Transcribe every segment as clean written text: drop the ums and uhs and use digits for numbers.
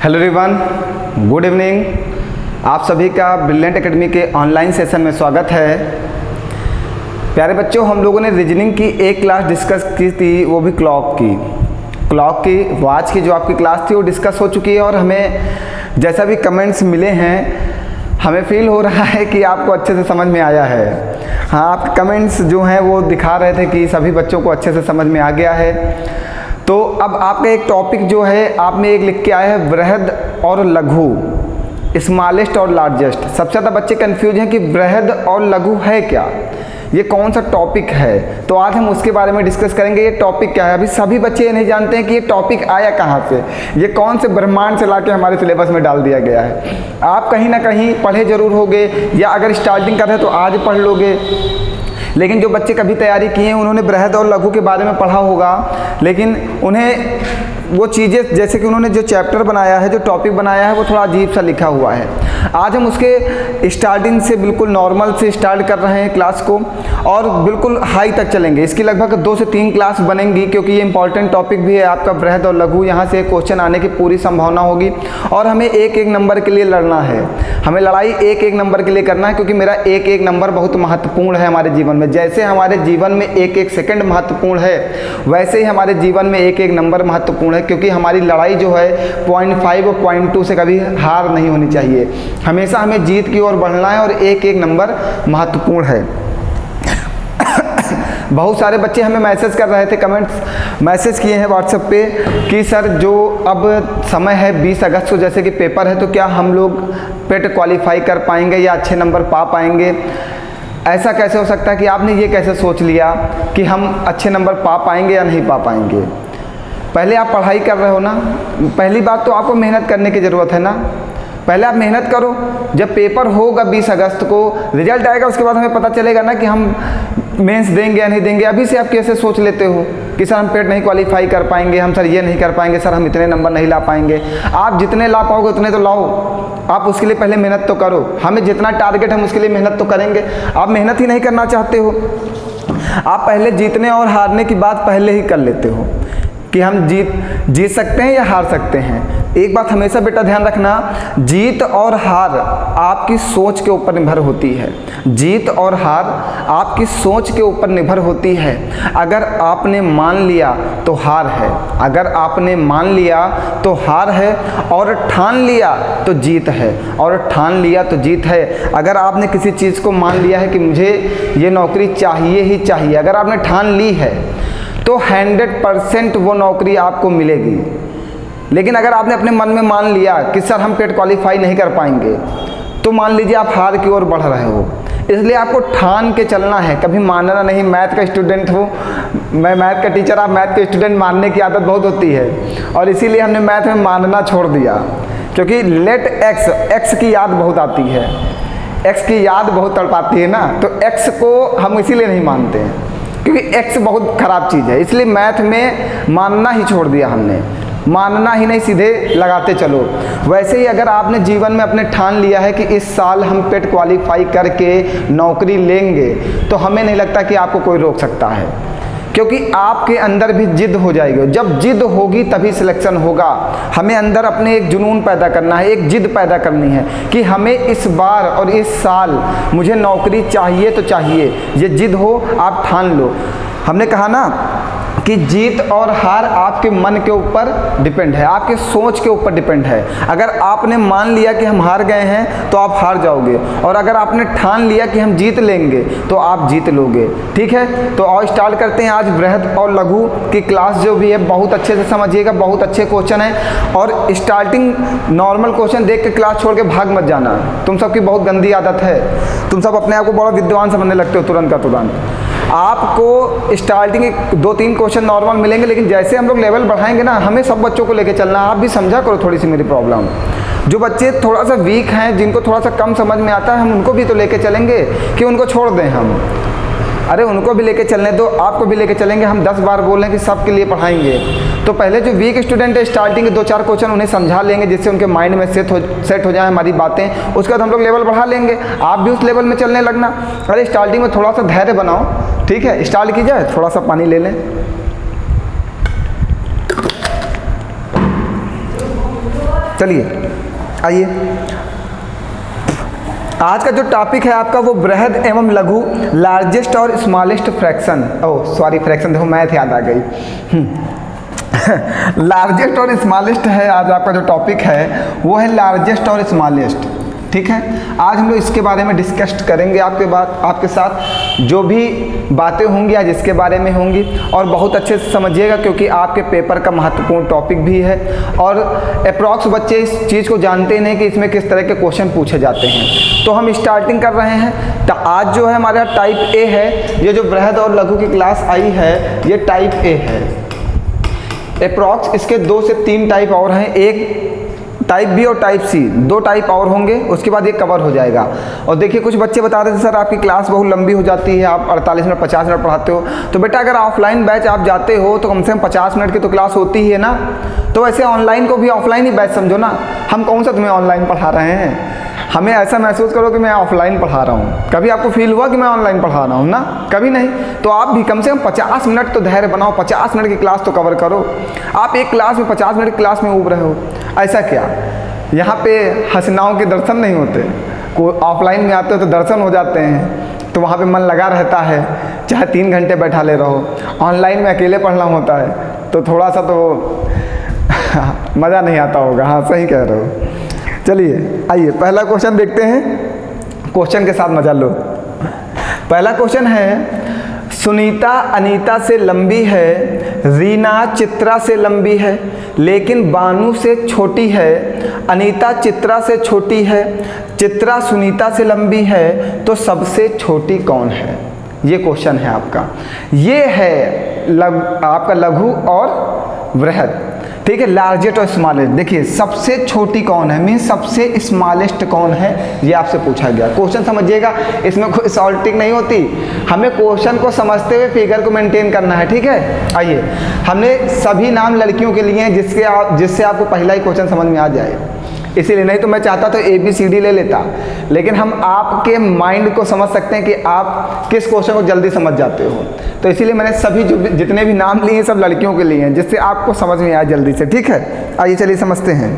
Hello everyone, good evening. आप सभी का ब्रिलियंट एकेडमी के ऑनलाइन सेशन में स्वागत है। प्यारे बच्चों, हम लोगों ने रीजनिंग की एक क्लास डिस्कस की थी, वो भी क्लॉक की वॉच की जो आपकी क्लास थी वो डिस्कस हो चुकी है। और हमें जैसा भी कमेंट्स मिले हैं, हमें फील हो रहा है कि आपको अच्छे से समझ में आया है। हाँ, आपके कमेंट्स जो हैं वो दिखा रहे थे कि सभी बच्चों को अच्छे से समझ में आ गया है। तो अब आपका एक टॉपिक जो है आप में एक लिख के आया है, बृहद और लघु, स्मॉलेस्ट और लार्जेस्ट। सबसे ज़्यादा बच्चे कंफ्यूज हैं कि बृहद और लघु है क्या, ये कौन सा टॉपिक है। तो आज हम उसके बारे में डिस्कस करेंगे, ये टॉपिक क्या है। अभी सभी बच्चे ये नहीं जानते हैं कि ये टॉपिक आया कहाँ से, ये कौन से ब्रह्मांड से लाके हमारे सिलेबस में डाल दिया गया है। आप कहीं ना कहीं पढ़े जरूर होगे, या अगर स्टार्टिंग कर रहे तो आज पढ़ लोगे। लेकिन जो बच्चे कभी तैयारी किए हैं उन्होंने बृहद और लघु के बारे में पढ़ा होगा, लेकिन उन्हें वो चीज़ें, जैसे कि उन्होंने जो चैप्टर बनाया है, जो टॉपिक बनाया है, वो थोड़ा अजीब सा लिखा हुआ है। आज हम उसके स्टार्टिंग से बिल्कुल नॉर्मल से स्टार्ट कर रहे हैं क्लास को, और बिल्कुल हाई तक चलेंगे। इसकी लगभग 2 से 3 क्लास बनेंगी, क्योंकि ये इंपॉर्टेंट टॉपिक भी है आपका बृहद और लघु। यहाँ से क्वेश्चन आने की पूरी संभावना होगी, और हमें एक एक नंबर के लिए लड़ना है। हमें लड़ाई एक एक नंबर के लिए करना है, क्योंकि मेरा एक एक नंबर बहुत महत्वपूर्ण है हमारे जीवन में। जैसे हमारे जीवन में एक एक सेकंड महत्वपूर्ण है, वैसे ही हमारे जीवन में एक एक नंबर महत्वपूर्ण है। क्योंकि हमारी लड़ाई जो है 0.5 और 0.2 से कभी हार नहीं होनी चाहिए। हमेशा हमें जीत की ओर बढ़ना है, और एक एक नंबर महत्वपूर्ण है। बहुत सारे बच्चे हमें मैसेज कर रहे थे, कमेंट्स मैसेज किए हैं व्हाट्सएप पे कि सर जो अब समय है 20 अगस्त को जैसे कि पेपर है, तो क्या हम लोग पेट क्वालिफाई कर पाएंगे या अच्छे नंबर पा पाएंगे। ऐसा कैसे हो सकता है कि आपने ये कैसे सोच लिया कि हम अच्छे नंबर पा पाएंगे या नहीं पा पाएंगे। पहले आप पढ़ाई कर रहे हो ना, पहली बात तो आपको मेहनत करने की ज़रूरत है ना। पहले आप मेहनत करो, जब पेपर होगा 20 अगस्त को, रिजल्ट आएगा, उसके बाद हमें पता चलेगा ना कि हम मेंस देंगे या नहीं देंगे। अभी से आप कैसे सोच लेते हो कि सर हम पेट नहीं क्वालिफाई कर पाएंगे, हम सर ये नहीं कर पाएंगे, सर हम इतने नंबर नहीं ला पाएंगे। आप जितने ला पाओगे उतने तो लाओ, आप उसके लिए पहले मेहनत तो करो। हमें जितना टारगेट हम उसके लिए मेहनत तो करेंगे। आप मेहनत ही नहीं करना चाहते हो, आप पहले जीतने और हारने की बात पहले ही कर लेते हो कि हम जीत सकते हैं या हार सकते हैं। एक बात हमेशा बेटा ध्यान रखना, जीत और हार आपकी सोच के ऊपर निर्भर होती है। जीत और हार आपकी सोच के ऊपर निर्भर होती है। अगर आपने मान लिया तो हार है, अगर आपने मान लिया तो हार है, और ठान लिया तो जीत है, और ठान लिया तो जीत है। अगर आपने किसी चीज़ को मान लिया है कि मुझे ये नौकरी चाहिए ही चाहिए, अगर आपने ठान ली है तो 100% वो नौकरी आपको मिलेगी। लेकिन अगर आपने अपने मन में मान लिया कि सर हम पेट क्वालिफाई नहीं कर पाएंगे, तो मान लीजिए आप हार की ओर बढ़ रहे हो। इसलिए आपको ठान के चलना है, कभी मानना नहीं। मैथ का स्टूडेंट हूँ मैं, मैथ का टीचर, आप मैथ के स्टूडेंट मानने की आदत बहुत होती है, और इसीलिए हमने मैथ में मानना छोड़ दिया। क्योंकि लेट एक्स की याद बहुत आती है, एक्स की याद बहुत तड़पाती है ना, तो एक्स को हम इसीलिए नहीं मानते हैं, क्योंकि एक्स बहुत ख़राब चीज़ है। इसलिए मैथ में मानना ही छोड़ दिया हमने, मानना ही नहीं, सीधे लगाते चलो। वैसे ही अगर आपने जीवन में अपने ठान लिया है कि इस साल हम पेट क्वालिफाई करके नौकरी लेंगे, तो हमें नहीं लगता कि आपको कोई रोक सकता है, क्योंकि आपके अंदर भी जिद हो जाएगी। जब जिद होगी तभी सिलेक्शन होगा। हमें अंदर अपने एक जुनून पैदा करना है, एक जिद पैदा करनी है कि हमें इस बार और इस साल मुझे नौकरी चाहिए तो चाहिए। ये जिद हो, आप ठान लो। हमने कहा ना कि जीत और हार आपके मन के ऊपर डिपेंड है, आपके सोच के ऊपर डिपेंड है। अगर आपने मान लिया कि हम हार गए हैं तो आप हार जाओगे, और अगर आपने ठान लिया कि हम जीत लेंगे तो आप जीत लोगे। ठीक है, तो और स्टार्ट करते हैं आज बृहद और लघु की क्लास जो भी है। बहुत अच्छे से समझिएगा, बहुत अच्छे क्वेश्चन हैं, और स्टार्टिंग नॉर्मल क्वेश्चन देख के क्लास छोड़ के भाग मत जाना। तुम सबकी बहुत गंदी आदत है, तुम सब अपने आप को बड़ा विद्वान समझने लगते हो तुरंत का तुरंत। आपको स्टार्टिंग 2-3 क्वेश्चन नॉर्मल मिलेंगे, लेकिन जैसे हम लोग लेवल बढ़ाएंगे ना, हमें सब बच्चों को लेके चलना। आप भी समझा करो थोड़ी सी मेरी प्रॉब्लम। जो बच्चे थोड़ा सा वीक हैं, जिनको थोड़ा सा कम समझ में आता है, हम उनको भी तो लेके चलेंगे कि उनको छोड़ दें हम। अरे उनको भी लेके चलने दो, आपको भी लेके चलेंगे। हम 10 बार बोल रहे हैं कि सबके लिए पढ़ाएंगे। तो पहले जो वीक स्टूडेंट है, स्टार्टिंग के 2-4 क्वेश्चन उन्हें समझा लेंगे, जिससे उनके माइंड में सेट हो जाए हमारी बातें। उसके बाद हम लोग लेवल बढ़ा लेंगे, आप भी उस लेवल में चलने लगना। अरे स्टार्टिंग में थोड़ा सा धैर्य बनाओ, ठीक है। स्टार्ट की जाए, थोड़ा सा पानी ले लें। चलिए आइए, आज का जो टॉपिक है आपका वो बृहद एवं लघु, लार्जेस्ट और स्मॉलेस्ट फ्रैक्शन, फ्रैक्शन देखो मैथ याद आ गई। लार्जेस्ट और स्मॉलेस्ट है आज आपका जो टॉपिक है वो है लार्जेस्ट और स्मॉलेस्ट। ठीक है, आज हम लोग इसके बारे में डिस्कस करेंगे आपके साथ जो भी बातें होंगी आज इसके बारे में होंगी, और बहुत अच्छे से समझिएगा क्योंकि आपके पेपर का महत्वपूर्ण टॉपिक भी है। और अप्रॉक्स बच्चे इस चीज़ को जानते नहीं कि इसमें किस तरह के क्वेश्चन पूछे जाते हैं। तो हम स्टार्टिंग कर रहे हैं। तो आज जो है हमारे यहाँ टाइप ए है, ये जो बृहद और लघु की क्लास आई है ये टाइप ए है। अप्रॉक्स इसके 2 से 3 टाइप और हैं, एक टाइप बी और टाइप सी, 2 टाइप और होंगे, उसके बाद ये कवर हो जाएगा। और देखिए कुछ बच्चे बता रहे थे सर आपकी क्लास बहुत लंबी हो जाती है, आप 48 मिनट 50 मिनट पढ़ाते हो। तो बेटा अगर ऑफलाइन बैच आप जाते हो तो कम से कम 50 मिनट की तो क्लास होती ही है ना। तो वैसे ऑनलाइन को भी ऑफलाइन ही बैच समझो ना। हम कौन सा तुम्हें ऑनलाइन पढ़ा रहे हैं, हमें ऐसा महसूस करो कि मैं ऑफलाइन पढ़ा रहा हूँ। कभी आपको फील हुआ कि मैं ऑनलाइन पढ़ा रहा हूँ ना? कभी नहीं। तो आप भी कम से कम 50 मिनट तो धैर्य बनाओ, 50 मिनट की क्लास तो कवर करो। आप एक क्लास में 50 मिनट की क्लास में उब रहे हो, ऐसा क्या? यहाँ पे हसीनाओं के दर्शन नहीं होते? को ऑफलाइन में आते हो तो दर्शन हो जाते हैं, तो वहाँ पे मन लगा रहता है, चाहे 3 घंटे बैठा ले रहो। ऑनलाइन में अकेले पढ़ना होता है तो थोड़ा सा तो मज़ा नहीं आता होगा। हाँ सही कह रहे हो। चलिए आइए पहला क्वेश्चन देखते हैं, क्वेश्चन के साथ मजा लो। पहला क्वेश्चन है, सुनीता अनीता से लंबी है, रीना चित्रा से लंबी है लेकिन बानू से छोटी है, अनीता चित्रा से छोटी है, चित्रा सुनीता से लंबी है, तो सबसे छोटी कौन है? ये क्वेश्चन है आपका। ये है आपका लघु और बृहद। ठीक है, लार्जेस्ट और स्मॉलेस्ट। देखिए सबसे छोटी कौन है, मीन्स सबसे स्मॉलेस्ट कौन है, ये आपसे पूछा गया। क्वेश्चन समझिएगा, इसमें कोई सॉल्टिंग नहीं होती, हमें क्वेश्चन को समझते हुए फिगर को मेंटेन करना है। ठीक है, आइए हमने सभी नाम लड़कियों के लिए हैं जिससे आपको पहला ही क्वेश्चन समझ में आ जाए। इसीलिए, नहीं तो मैं चाहता तो ABCD ले लेता, लेकिन हम आपके माइंड को समझ सकते हैं कि आप किस क्वेश्चन को जल्दी समझ जाते हो। तो इसीलिए मैंने सभी जितने भी नाम लिए हैं सब लड़कियों के लिए हैं, जिससे आपको समझ में आए जल्दी से। ठीक है, आइए चलिए समझते हैं।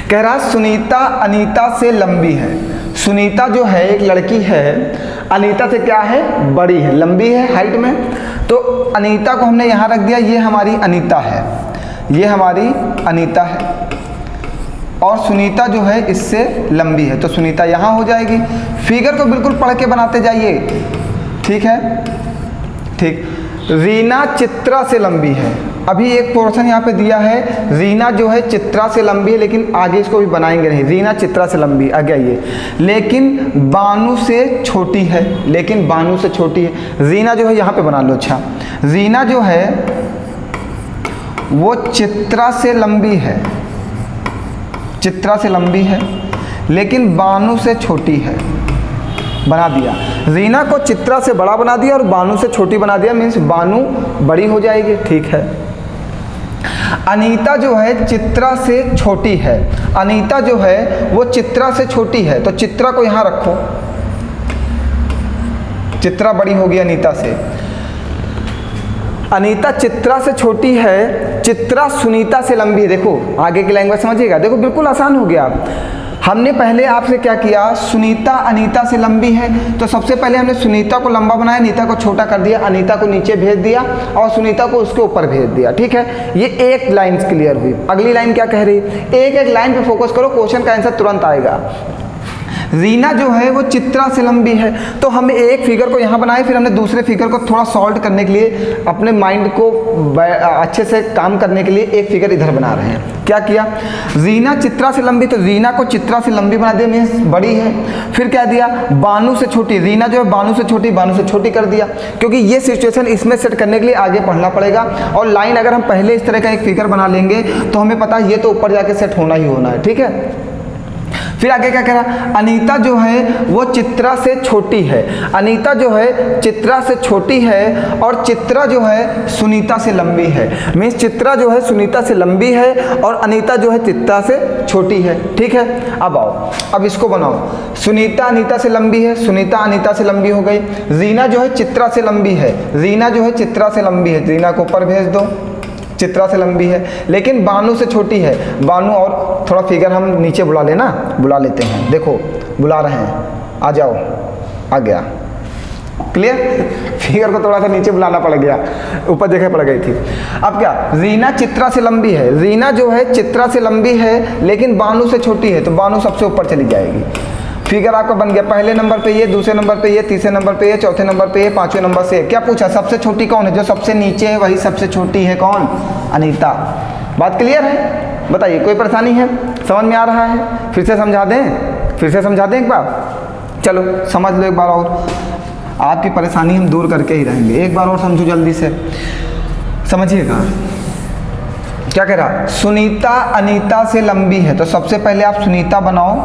कह रहा सुनीता अनीता से लंबी है। सुनीता जो है एक लड़की है, अनीता से क्या है, बड़ी है, लंबी है हाइट में। तो अनीता को हमने यहाँ रख दिया, ये हमारी अनीता है, ये हमारी अनीता है, और सुनीता जो है इससे लंबी है, तो सुनीता यहाँ हो जाएगी। फिगर को बिल्कुल पढ़ के बनाते जाइए। ठीक है, ठीक। रीना चित्रा से लंबी है। अभी एक पोर्शन यहाँ पे दिया है, रीना जो है चित्रा से लंबी है, लेकिन आगे इसको भी बनाएंगे नहीं। रीना चित्रा से लंबी आ गया ये, लेकिन बानू से छोटी है, लेकिन बानू से छोटी है। रीना जो है यहाँ पे बना लो। अच्छा, रीना जो है वो चित्रा से लंबी है, चित्रा से लंबी है लेकिन बानू से छोटी है, बना दिया। रीना को चित्रा से बड़ा बना दिया और बानू से छोटी बना दिया, मीन्स बानू बड़ी हो जाएगी। ठीक है, अनीता जो है चित्रा से छोटी है, अनीता जो है वो चित्रा से छोटी है, तो चित्रा को यहाँ रखो, चित्रा बड़ी होगी अनीता से। अनीता चित्रा से छोटी है, चित्रा सुनीता से लंबी है। देखो आगे की लैंग्वेज समझिएगा, देखो बिल्कुल आसान हो गया। हमने पहले आपसे क्या किया, सुनीता अनीता से लंबी है, तो सबसे पहले हमने सुनीता को लंबा बनाया, अनीता को छोटा कर दिया, अनीता को नीचे भेज दिया और सुनीता को उसके ऊपर भेज दिया। ठीक है, ये एक लाइन क्लियर हुई। अगली लाइन क्या कह रही है, एक एक लाइन पे फोकस करो, क्वेश्चन का आंसर तुरंत आएगा। रीना जो है वो चित्रा से लंबी है, तो हमने एक फिगर को यहाँ बनाए, फिर हमने दूसरे फिगर को थोड़ा सॉल्व करने के लिए, अपने माइंड को अच्छे से काम करने के लिए एक फिगर इधर बना रहे हैं। क्या किया, रीना चित्रा से लंबी, तो रीना को चित्रा से लंबी बना दिया, मीन्स बड़ी है। फिर क्या दिया, बानू से छोटी, रीना जो है बानू से छोटी, बानू से छोटी कर दिया, क्योंकि ये सिचुएशन इसमें सेट करने के लिए आगे पढ़ना पड़ेगा। और लाइन अगर हम पहले इस तरह का एक फिगर बना लेंगे तो हमें पता है ये तो ऊपर जाके सेट होना ही होना है। ठीक है, फिर आगे क्या कह रहा, अनीता जो है वो चित्रा से छोटी है, अनीता जो है चित्रा से छोटी है और चित्रा जो है सुनीता से लंबी है, मीन्स चित्रा जो है सुनीता से लंबी है और अनीता जो है चित्रा से छोटी है। ठीक है, अब आओ, अब इसको बनाओ, सुनीता अनीता से लंबी है, सुनीता अनीता से लंबी हो गई। रीना जो है चित्रा से लंबी है, रीना जो है चित्रा से लंबी है, रीना को ऊपर भेज दो, चित्रा से लंबी है, लेकिन बानू से छोटी है। बानू और थोड़ा फिगर हम नीचे बुला लेते हैं, देखो बुला रहे हैं, आ जाओ, आ गया, क्लियर। फिगर को थोड़ा सा नीचे बुलाना पड़ गया, ऊपर जगह पड़ गई थी। अब क्या, रीना चित्रा से लंबी है। रीना जो है चित्रा से लंबी है, लेकिन बानू से छोटी है, तो बानू सबसे ऊपर चली जाएगी। फिगर आपका बन गया, पहले नंबर पे ये, दूसरे नंबर पे ये, तीसरे नंबर पे ये, चौथे नंबर पे ये, पांचवें नंबर से। क्या पूछा, सबसे छोटी कौन है? जो सबसे नीचे है वही सबसे छोटी है, कौन? अनीता। बात क्लियर है? बताइए, कोई परेशानी है? समझ में आ रहा है? फिर से समझा दें एक बार, चलो समझ लो एक बार और, आपकी परेशानी हम दूर करके ही रहेंगे। एक बार और समझो जल्दी से, समझिएगा। क्या कह रहा, सुनीता अनीता से लंबी है, तो सबसे पहले आप सुनीता बनाओ,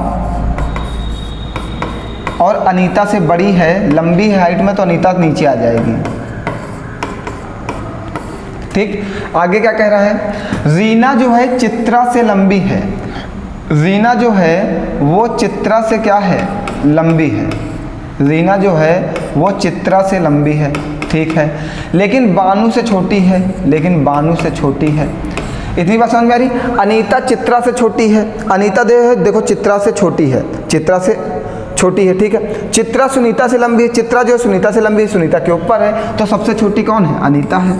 और अनीता से बड़ी है, लंबी है हाइट में, तो अनीता नीचे आ जाएगी। ठीक, आगे क्या कह रहा है, रीना जो है चित्रा से लंबी है। रीना जो है वो चित्रा से क्या है, लंबी है। रीना जो है वो चित्रा से लंबी है, ठीक है, लेकिन बानू से छोटी है, इतनी बात समझ में आ रही। अनीता चित्रा से छोटी है, अनीता देखो चित्रा से छोटी है, ठीक है। चित्रा सुनीता से लंबी है, चित्रा जो है सुनीता से लंबी है, सुनीता के ऊपर है, तो सबसे छोटी कौन है, अनीता है।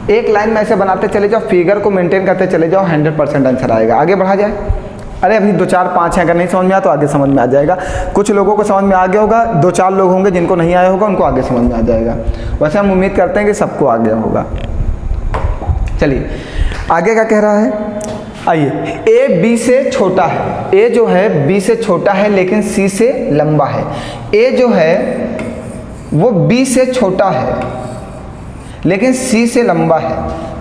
एक लाइन में ऐसे बनाते चले जाओ, फिगर को मेंटेन करते चले जाओ, 100% आंसर आएगा। आगे बढ़ा जाए। अरे अभी 2 4 5 हैं, अगर नहीं समझ में आया तो आगे समझ में आ जाएगा। कुछ लोगों को समझ में आ गया होगा, 2 4 लोग होंगे जिनको नहीं आया होगा, उनको आगे समझ में आ जाएगा। वैसे हम उम्मीद करते हैं कि सबको आ गया होगा। चलिए आगे क्या कह रहा है, आइए। ए बी से छोटा है, ए जो है बी से छोटा है लेकिन सी से लंबा है। ए जो है वो बी से छोटा है लेकिन सी से लंबा है।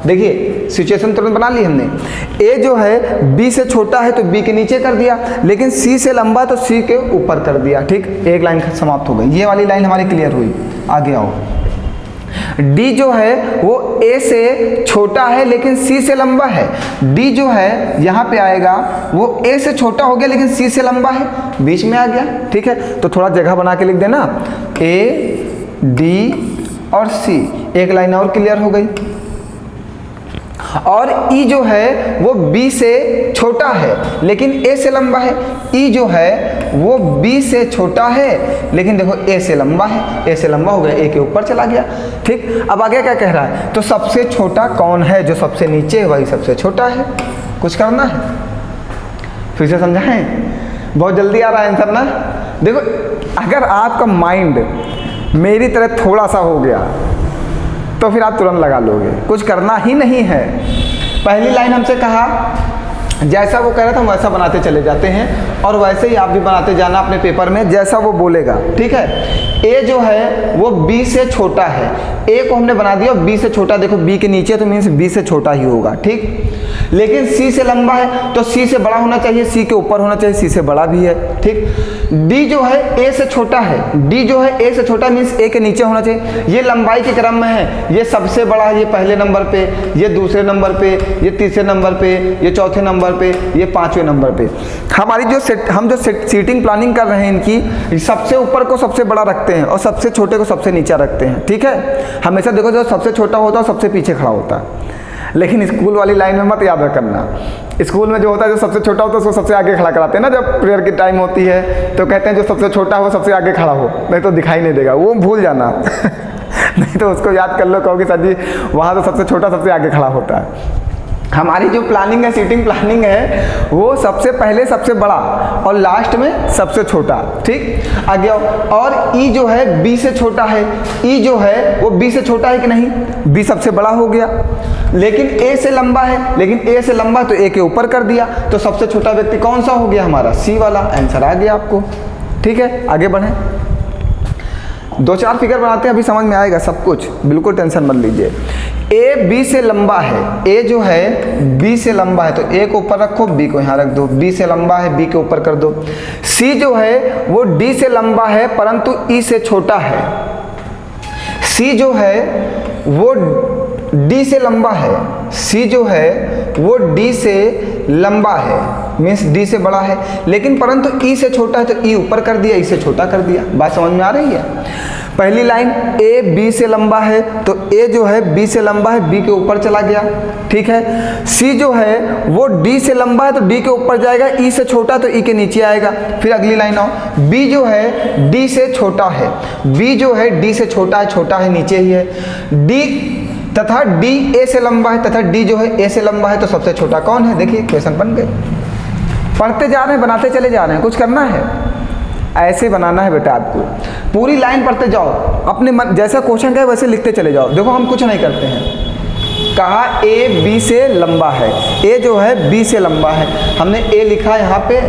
देखिए सिचुएशन तुरंत बना ली हमने। ए जो है बी से छोटा है तो बी के नीचे कर दिया, लेकिन सी से लंबा तो सी के ऊपर कर दिया। ठीक, एक लाइन समाप्त हो गई, ये वाली लाइन हमारी क्लियर हुई। आगे आओ। डी जो है वो ए से छोटा है लेकिन सी से लंबा है। डी जो है यहाँ पे आएगा वो ए से छोटा हो गया लेकिन सी से लंबा है, बीच में आ गया। ठीक है, तो थोड़ा जगह बना के लिख देना, ए डी और सी, एक लाइन और क्लियर हो गई। और ई जो है वो बी से छोटा है लेकिन ए से लंबा है। ई जो है वो बी से छोटा है लेकिन देखो ए से लंबा है, ए से लंबा हो गया, ए के ऊपर चला गया। ठीक, अब आगे क्या कह रहा है, तो सबसे छोटा कौन है, जो सबसे नीचे है वही सबसे छोटा है। कुछ करना है, फिर से समझाएं, बहुत जल्दी आ रहा है आंसर ना। देखो अगर आपका माइंड मेरी तरह थोड़ा सा हो गया तो फिर आप तुरंत लगा लोगे, कुछ करना ही नहीं है। पहली लाइन हमसे कहा जैसा वो कह रहा था हम वैसा बनाते चले जाते हैं, और वैसे ही आप भी बनाते जाना अपने पेपर में जैसा वो बोलेगा। ठीक है, ए जो है वो बी से छोटा है, ए को हमने बना दिया बी से छोटा, देखो बी के नीचे तो मीन्स बी से छोटा ही होगा। ठीक, लेकिन सी से लंबा है तो सी से बड़ा होना चाहिए, सी के ऊपर होना चाहिए, सी से बड़ा भी है। ठीक, डी जो है ए से छोटा है, डी जो है ए से छोटा मीन्स ए के नीचे होना चाहिए। ये लंबाई के क्रम में है, ये सबसे बड़ा है, ये पहले नंबर पे, ये दूसरे नंबर पे, ये तीसरे नंबर पे, ये चौथे नंबर पे, ये पांचवें नंबर पे। हमारी हम जो सीटिंग प्लानिंग कर रहे हैं इनकी, सबसे ऊपर को सबसे बड़ा रखते हैं और सबसे छोटे को सबसे नीचे रखते हैं। ठीक है, हमेशा देखो जो सबसे छोटा होता है सबसे पीछे खड़ा होता है, लेकिन स्कूल वाली लाइन में मत याद रखना। स्कूल में जो होता है जो सबसे छोटा होता है उसको सबसे आगे खड़ा कराते हैं ना, जब प्रेयर की टाइम होती है तो कहते हैं जो सबसे छोटा हो सबसे आगे खड़ा हो, नहीं तो दिखाई नहीं देगा, वो भूल जाना नहीं तो उसको याद कर लो, कहोगे सर जी वहाँ तो सबसे छोटा सबसे आगे खड़ा होता है। हमारी जो प्लानिंग है, सीटिंग प्लानिंग है, वो सबसे पहले सबसे बड़ा और लास्ट में सबसे छोटा। ठीक, आगे और ई जो है बी से छोटा है, ई जो है वो बी से छोटा है कि नहीं, बी सबसे बड़ा हो गया, लेकिन ए से लंबा है, लेकिन ए से लंबा तो ए के ऊपर कर दिया, तो सबसे छोटा व्यक्ति कौन सा हो गया हमारा, सी वाला। आंसर आ गया आपको। ठीक है, आगे बढ़ें। 2 4 फिगर बनाते हैं, अभी समझ में आएगा सब कुछ, बिल्कुल टेंशन मत लीजिए। ए बी से लंबा है, ए जो है बी से लंबा है तो ए को ऊपर रखो, बी को यहाँ रख दो, बी से लंबा है बी के ऊपर कर दो। सी जो है वो डी से लंबा है परंतु ई से छोटा है। सी जो है वो डी से लंबा है, सी जो है वो डी से लंबा है, मीन्स डी से बड़ा है, लेकिन परंतु ई से छोटा है तो ई ऊपर कर दिया, ई से छोटा कर दिया। बात समझ में आ रही है? पहली लाइन ए बी से लंबा है तो ए जो है बी से लंबा है, बी के ऊपर चला गया, ठीक है। सी जो है वो डी से लंबा है तो डी के ऊपर जाएगा, ई से छोटा तो ई के नीचे आएगा। फिर अगली लाइन आओ, बी जो है डी से छोटा है, बी जो है डी से छोटा है नीचे ही है, डी तथा डी ए से लंबा है तथा डी जो है ए से लंबा है तो सबसे छोटा कौन है? देखिए क्वेश्चन बन गए। पढ़ते जा रहे हैं, बनाते चले जा रहे हैं, कुछ करना है ऐसे बनाना है बेटा आपको। पूरी लाइन पढ़ते जाओ, अपने मन जैसा क्वेश्चन का है वैसे लिखते चले जाओ। देखो हम कुछ नहीं करते हैं, कहा ए बी से लंबा है, ए जो है बी से लंबा है, हमने ए लिखा यहाँ पे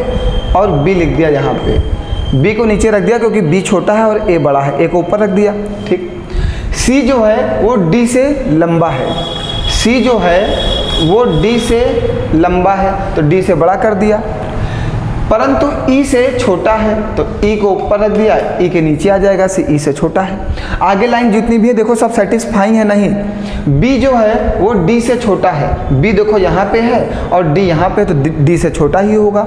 और बी लिख दिया यहाँ पे, बी को नीचे रख दिया क्योंकि बी छोटा है और ए बड़ा है, ए को ऊपर रख दिया, ठीक। सी जो है वो डी से लंबा है, सी जो है वो डी से लंबा है तो डी से बड़ा कर दिया, परंतु ई से छोटा है तो ई को ऊपर रख दिया, ई के नीचे आ जाएगा, सी ई से छोटा है। आगे लाइन जितनी भी है देखो सब सेटिस्फाइंग है नहीं। बी जो है वो डी से छोटा है, बी देखो यहाँ पे है और डी यहाँ पे तो डी से छोटा ही होगा,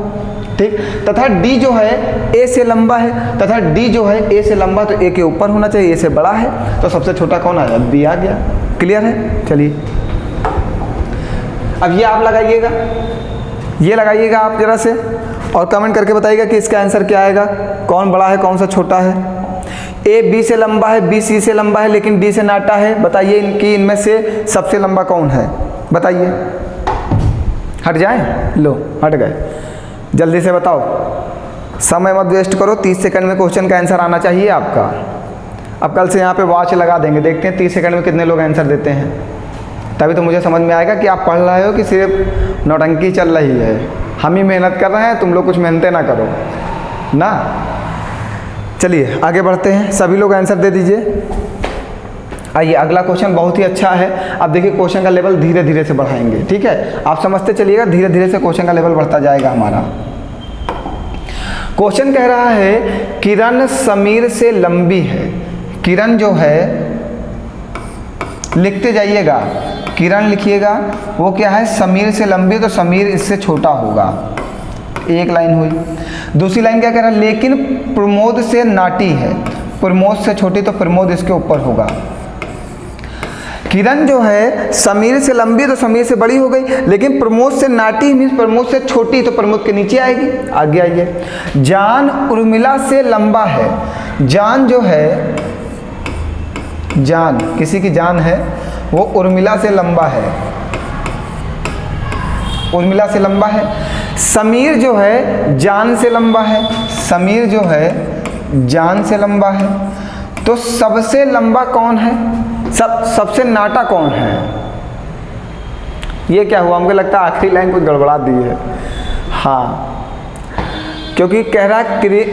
ठीक। तथा डी जो है ए से लंबा है तथा डी जो है ए से लंबा तो ए के ऊपर होना चाहिए, ए से बड़ा है तो सबसे छोटा कौन आया? बी आ गया। क्लियर है? चलिए अब ये आप लगाइएगा, ये लगाइएगा आप जरा से और कमेंट करके बताइएगा कि इसका आंसर क्या आएगा, कौन बड़ा है कौन सा छोटा है। ए बी से लंबा है, बी सी से लंबा है लेकिन डी से नाटा है, बताइए इनकी इनमें से सबसे लंबा कौन है? बताइए। हट जाए, लो हट गए, जल्दी से बताओ, समय मत वेस्ट करो, 30 सेकंड में क्वेश्चन का आंसर आना चाहिए आपका। अब कल से यहाँ पे वॉच लगा देंगे, देखते हैं 30 सेकंड में कितने लोग आंसर देते हैं, तभी तो मुझे समझ में आएगा कि आप पढ़ रहे हो कि सिर्फ नौटंकी चल रही है। हम ही मेहनत कर रहे हैं, तुम लोग कुछ मेहनतें ना करो ना। चलिए आगे बढ़ते हैं, सभी लोग आंसर दे दीजिए। आइए अगला क्वेश्चन बहुत ही अच्छा है। अब देखिए क्वेश्चन का लेवल धीरे धीरे से बढ़ाएंगे, ठीक है, आप समझते चलिएगा, धीरे धीरे से क्वेश्चन का लेवल बढ़ता जाएगा हमारा। क्वेश्चन कह रहा है किरण समीर से लंबी है। किरण जो है, लिखते जाइएगा, किरण लिखिएगा, वो क्या है? समीर से लंबी, तो समीर इससे छोटा होगा, एक लाइन हुई। दूसरी लाइन क्या कह रहा है? लेकिन प्रमोद से नाटी है, प्रमोद से छोटी तो प्रमोद इसके ऊपर होगा। किरण जो है समीर से लंबी तो समीर से बड़ी हो गई, लेकिन प्रमोद से नाटी मीन्स प्रमोद से छोटी तो प्रमोद के नीचे आएगी। आगे आइए, जान उर्मिला से लंबा है। जान जो है, जान किसी की जान है, वो उर्मिला से लंबा है, उर्मिला से लंबा है। समीर जो है जान से लंबा है, समीर जो है जान से लंबा है, तो सबसे लंबा कौन है? सबसे नाटा कौन है? ये क्या हुआ? हमको लगता है आखिरी लाइन कुछ गड़बड़ा दी है। हाँ, क्योंकि कह रहा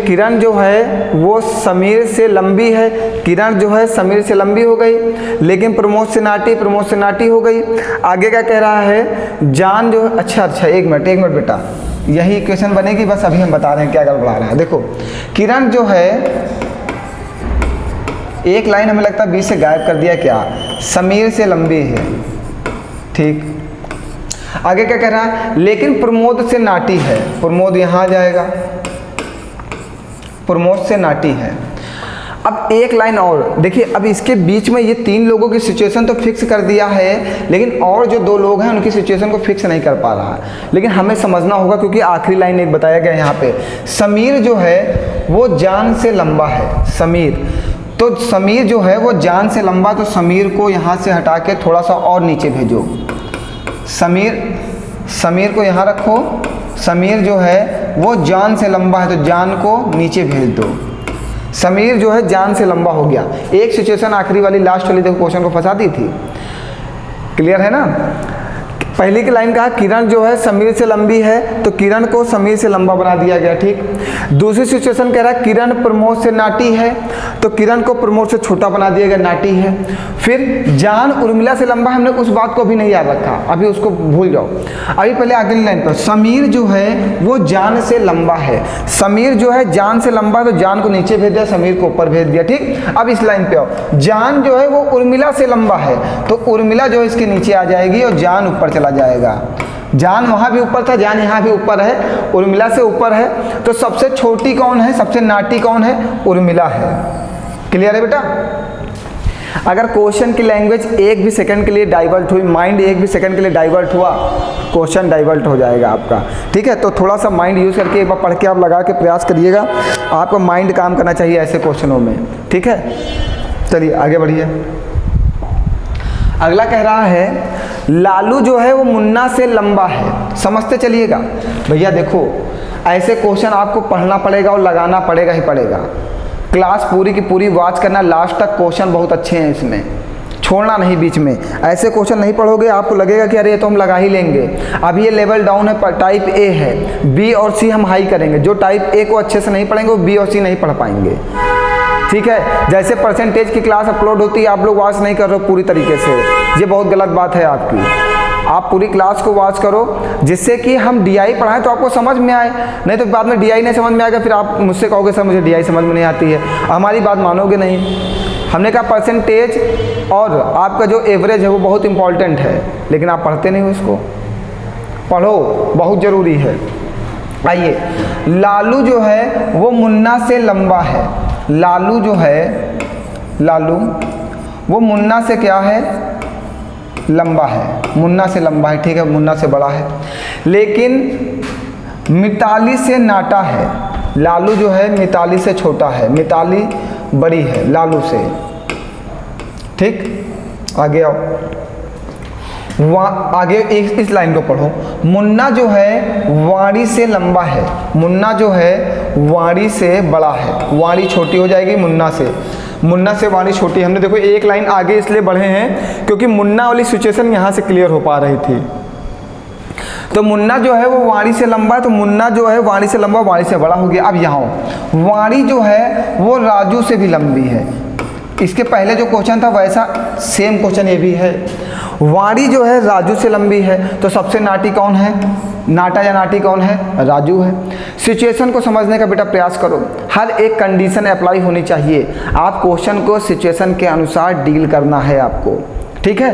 किरण जो है वो समीर से लंबी है, किरण जो है समीर से लंबी हो गई, लेकिन प्रमोद से नाटी, प्रमोद से नाटी हो गई। आगे क्या कह रहा है? जान जो, अच्छा एक मिनट बेटा, यही इक्वेशन बनेगी, बस अभी हम बता रहे हैं क्या गड़बड़ा रहा है। देखो किरण जो है, एक लाइन हमें लगता है बीच से गायब कर दिया, क्या? समीर से लंबी है, ठीक। आगे क्या कह रहा है? लेकिन प्रमोद से नाटी है, प्रमोद यहाँ आ जाएगा, प्रमोद से नाटी है। अब एक लाइन और देखिए, अब इसके बीच में ये तीन लोगों की सिचुएशन तो फिक्स कर दिया है, लेकिन और जो दो लोग हैं उनकी सिचुएशन को फिक्स नहीं कर पा रहा, लेकिन हमें समझना होगा क्योंकि आखिरी लाइन एक बताया गया यहाँ पे। समीर जो है वो जान से लंबा है, समीर, तो समीर जो है वो जान से लंबा, तो समीर को यहाँ से हटा के थोड़ा सा और नीचे भेजो। समीर को यहाँ रखो, समीर जो है वो जान से लंबा है तो जान को नीचे भेज दो। समीर जो है जान से लंबा हो गया। एक सिचुएशन आखिरी वाली लास्ट वाली देखो क्वेश्चन को फंसा दी थी। क्लियर है ना? पहली की लाइन कहा किरण जो है समीर से लंबी है, तो किरण को समीर से लंबा बना दिया गया, ठीक। दूसरी सिचुएशन कह रहा है किरण प्रमोद से नाटी है, तो किरण को प्रमोद से छोटा बना दिया गया, नाटी है। फिर जान उर्मिला से लंबा, हमने उस बात को भी नहीं याद रखा, अभी उसको भूल जाओ। अभी पहले अगली लाइन पर समीर जो है वो जान से लंबा है, समीर जो है जान से लंबा, तो जान को नीचे भेज दिया, समीर को ऊपर भेज दिया, ठीक। अब इस लाइन पे आओ, जान जो है वो उर्मिला से लंबा है, तो उर्मिला जो है इसके नीचे आ जाएगी और जान ऊपर चला जाएगा। जान वहाँ भी ऊपर था, जान यहाँ भी ऊपर है, उर्मिला से ऊपर है। तो सबसे छोटी कौन है, सबसे नाटी कौन है, उर्मिला है। क्लियर है बेटा? अगर क्वेश्चन की लैंग्वेज एक भी सेकंड के लिए डाइवर्ट हुई, माइंड एक भी सेकंड के लिए डाइवर्ट हुआ, क्वेश्चन डाइवर्ट हो जाएगा आपका। ठीक है, तो थोड़ा सा माइंड यूज़ करके एक बार पढ़ के आप लगा के प्रयास करिएगा, आपका माइंड काम करना चाहिए ऐसे क्वेश्चनों में। ठीक है, चलिए आगे बढ़िए। अगला कह रहा है लालू जो है वो मुन्ना से लंबा है। समझते चलिएगा भैया, देखो ऐसे क्वेश्चन आपको पढ़ना पड़ेगा और लगाना पड़ेगा ही पड़ेगा। क्लास पूरी की पूरी वॉच करना, लास्ट तक क्वेश्चन बहुत अच्छे हैं, इसमें छोड़ना नहीं बीच में। ऐसे क्वेश्चन नहीं पढ़ोगे आपको लगेगा कि अरे ये तो हम लगा ही लेंगे। अब ये लेवल डाउन है, टाइप ए है, बी और सी हम हाई करेंगे। जो टाइप ए को अच्छे से नहीं पढ़ेंगे वो बी और सी नहीं पढ़ पाएंगे। ठीक है, जैसे परसेंटेज की क्लास अपलोड होती है, आप लोग वॉच नहीं कर रहे हो पूरी तरीके से, ये बहुत गलत बात है आपकी। आप पूरी क्लास को वॉच करो जिससे कि हम डीआई पढ़ाएं तो आपको समझ में आए, नहीं तो बाद में डीआई नहीं समझ में आएगा, फिर आप मुझसे कहोगे सर मुझे डीआई समझ में नहीं आती है, हमारी बात मानोगे नहीं। हमने कहा परसेंटेज और आपका जो एवरेज है वो बहुत इंपॉर्टेंट है, लेकिन आप पढ़ते नहीं हो इसको। पढ़ो, बहुत ज़रूरी है। आइए, लालू जो है वो मुन्ना से लंबा है। लालू जो है, लालू वो मुन्ना से क्या है, लंबा है। मुन्ना से लंबा है, ठीक है, मुन्ना से बड़ा है, लेकिन मिताली से नाटा है। लालू जो है मिताली से छोटा है, मिताली बड़ी है लालू से। ठीक, आगे आओ, आगे इस लाइन को पढ़ो। मुन्ना जो है वाणी से लंबा है। मुन्ना जो है वाणी से बड़ा है। वाणी छोटी हो जाएगी मुन्ना से, मुन्ना से वाणी छोटी। हमने देखो एक लाइन आगे इसलिए बढ़े हैं क्योंकि मुन्ना वाली सिचुएशन यहाँ से क्लियर हो पा रही थी। तो मुन्ना जो है वो वाणी से लंबा है, तो मुन्ना जो है वाणी से लंबा, वाणी से बड़ा हो गया। अब यहाँ वाणी जो है वो राजू से भी लंबी है। इसके पहले जो क्वेश्चन था वैसा सेम क्वेश्चन ये भी है। वाणी जो है राजू से लंबी है, तो सबसे नाटी कौन है, नाटा या नाटी कौन है, राजू है। सिचुएशन को समझने का बेटा प्रयास करो, हर एक कंडीशन अप्लाई होनी चाहिए। आप क्वेश्चन को सिचुएशन के अनुसार डील करना है आपको। ठीक है,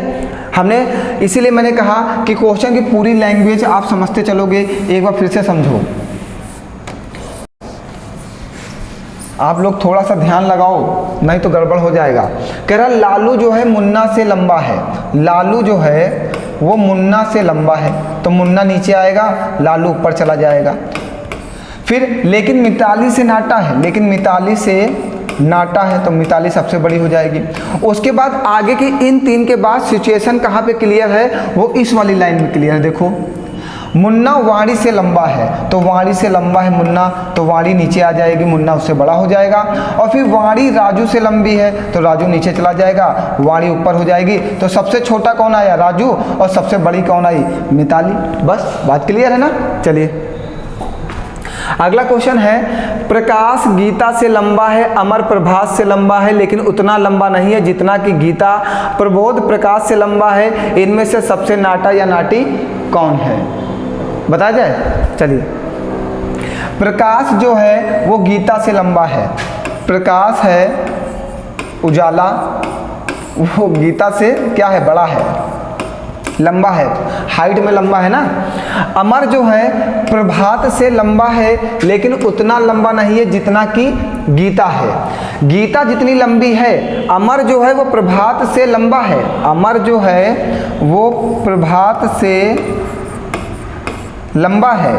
हमने इसीलिए मैंने कहा कि क्वेश्चन की पूरी लैंग्वेज आप समझते चलोगे। एक बार फिर से समझो, आप लोग थोड़ा सा ध्यान लगाओ, नहीं तो गड़बड़ हो जाएगा। कह रहा लालू जो है मुन्ना से लंबा है। लालू जो है वो मुन्ना से लंबा है, तो मुन्ना नीचे आएगा, लालू ऊपर चला जाएगा। फिर लेकिन मिताली से नाटा है, लेकिन मिताली से नाटा है, तो मिताली सबसे बड़ी हो जाएगी। उसके बाद आगे की इन तीन के बाद सिचुएशन कहाँ पे क्लियर है, वो इस वाली लाइन में क्लियर है। देखो, मुन्ना वाणी से लंबा है, तो वाणी से लंबा है मुन्ना, तो वाणी नीचे आ जाएगी, मुन्ना उससे बड़ा हो जाएगा। और फिर वाणी राजू से लंबी है, तो राजू नीचे चला जाएगा, वाणी ऊपर हो जाएगी। तो सबसे छोटा कौन आया, राजू, और सबसे बड़ी कौन आई, मिताली। बस बात क्लियर है ना। चलिए अगला क्वेश्चन है, प्रकाश गीता से लंबा है, अमर प्रभास से लंबा है, लेकिन उतना लंबा नहीं है जितना कि गीता। प्रबोध प्रकाश से लंबा है, इनमें से सबसे नाटा या नाटी कौन है, बताया जाए। चलिए, प्रकाश जो है वो गीता से लंबा है। प्रकाश है उजाला, वो गीता से क्या है, बड़ा है, लंबा है, हाइट में लंबा है ना। अमर जो है प्रभात से लंबा है, लेकिन उतना लंबा नहीं है जितना कि गीता है। गीता जितनी लंबी है, अमर जो है वो प्रभात से लंबा है। अमर जो है वो प्रभात से लंबा है,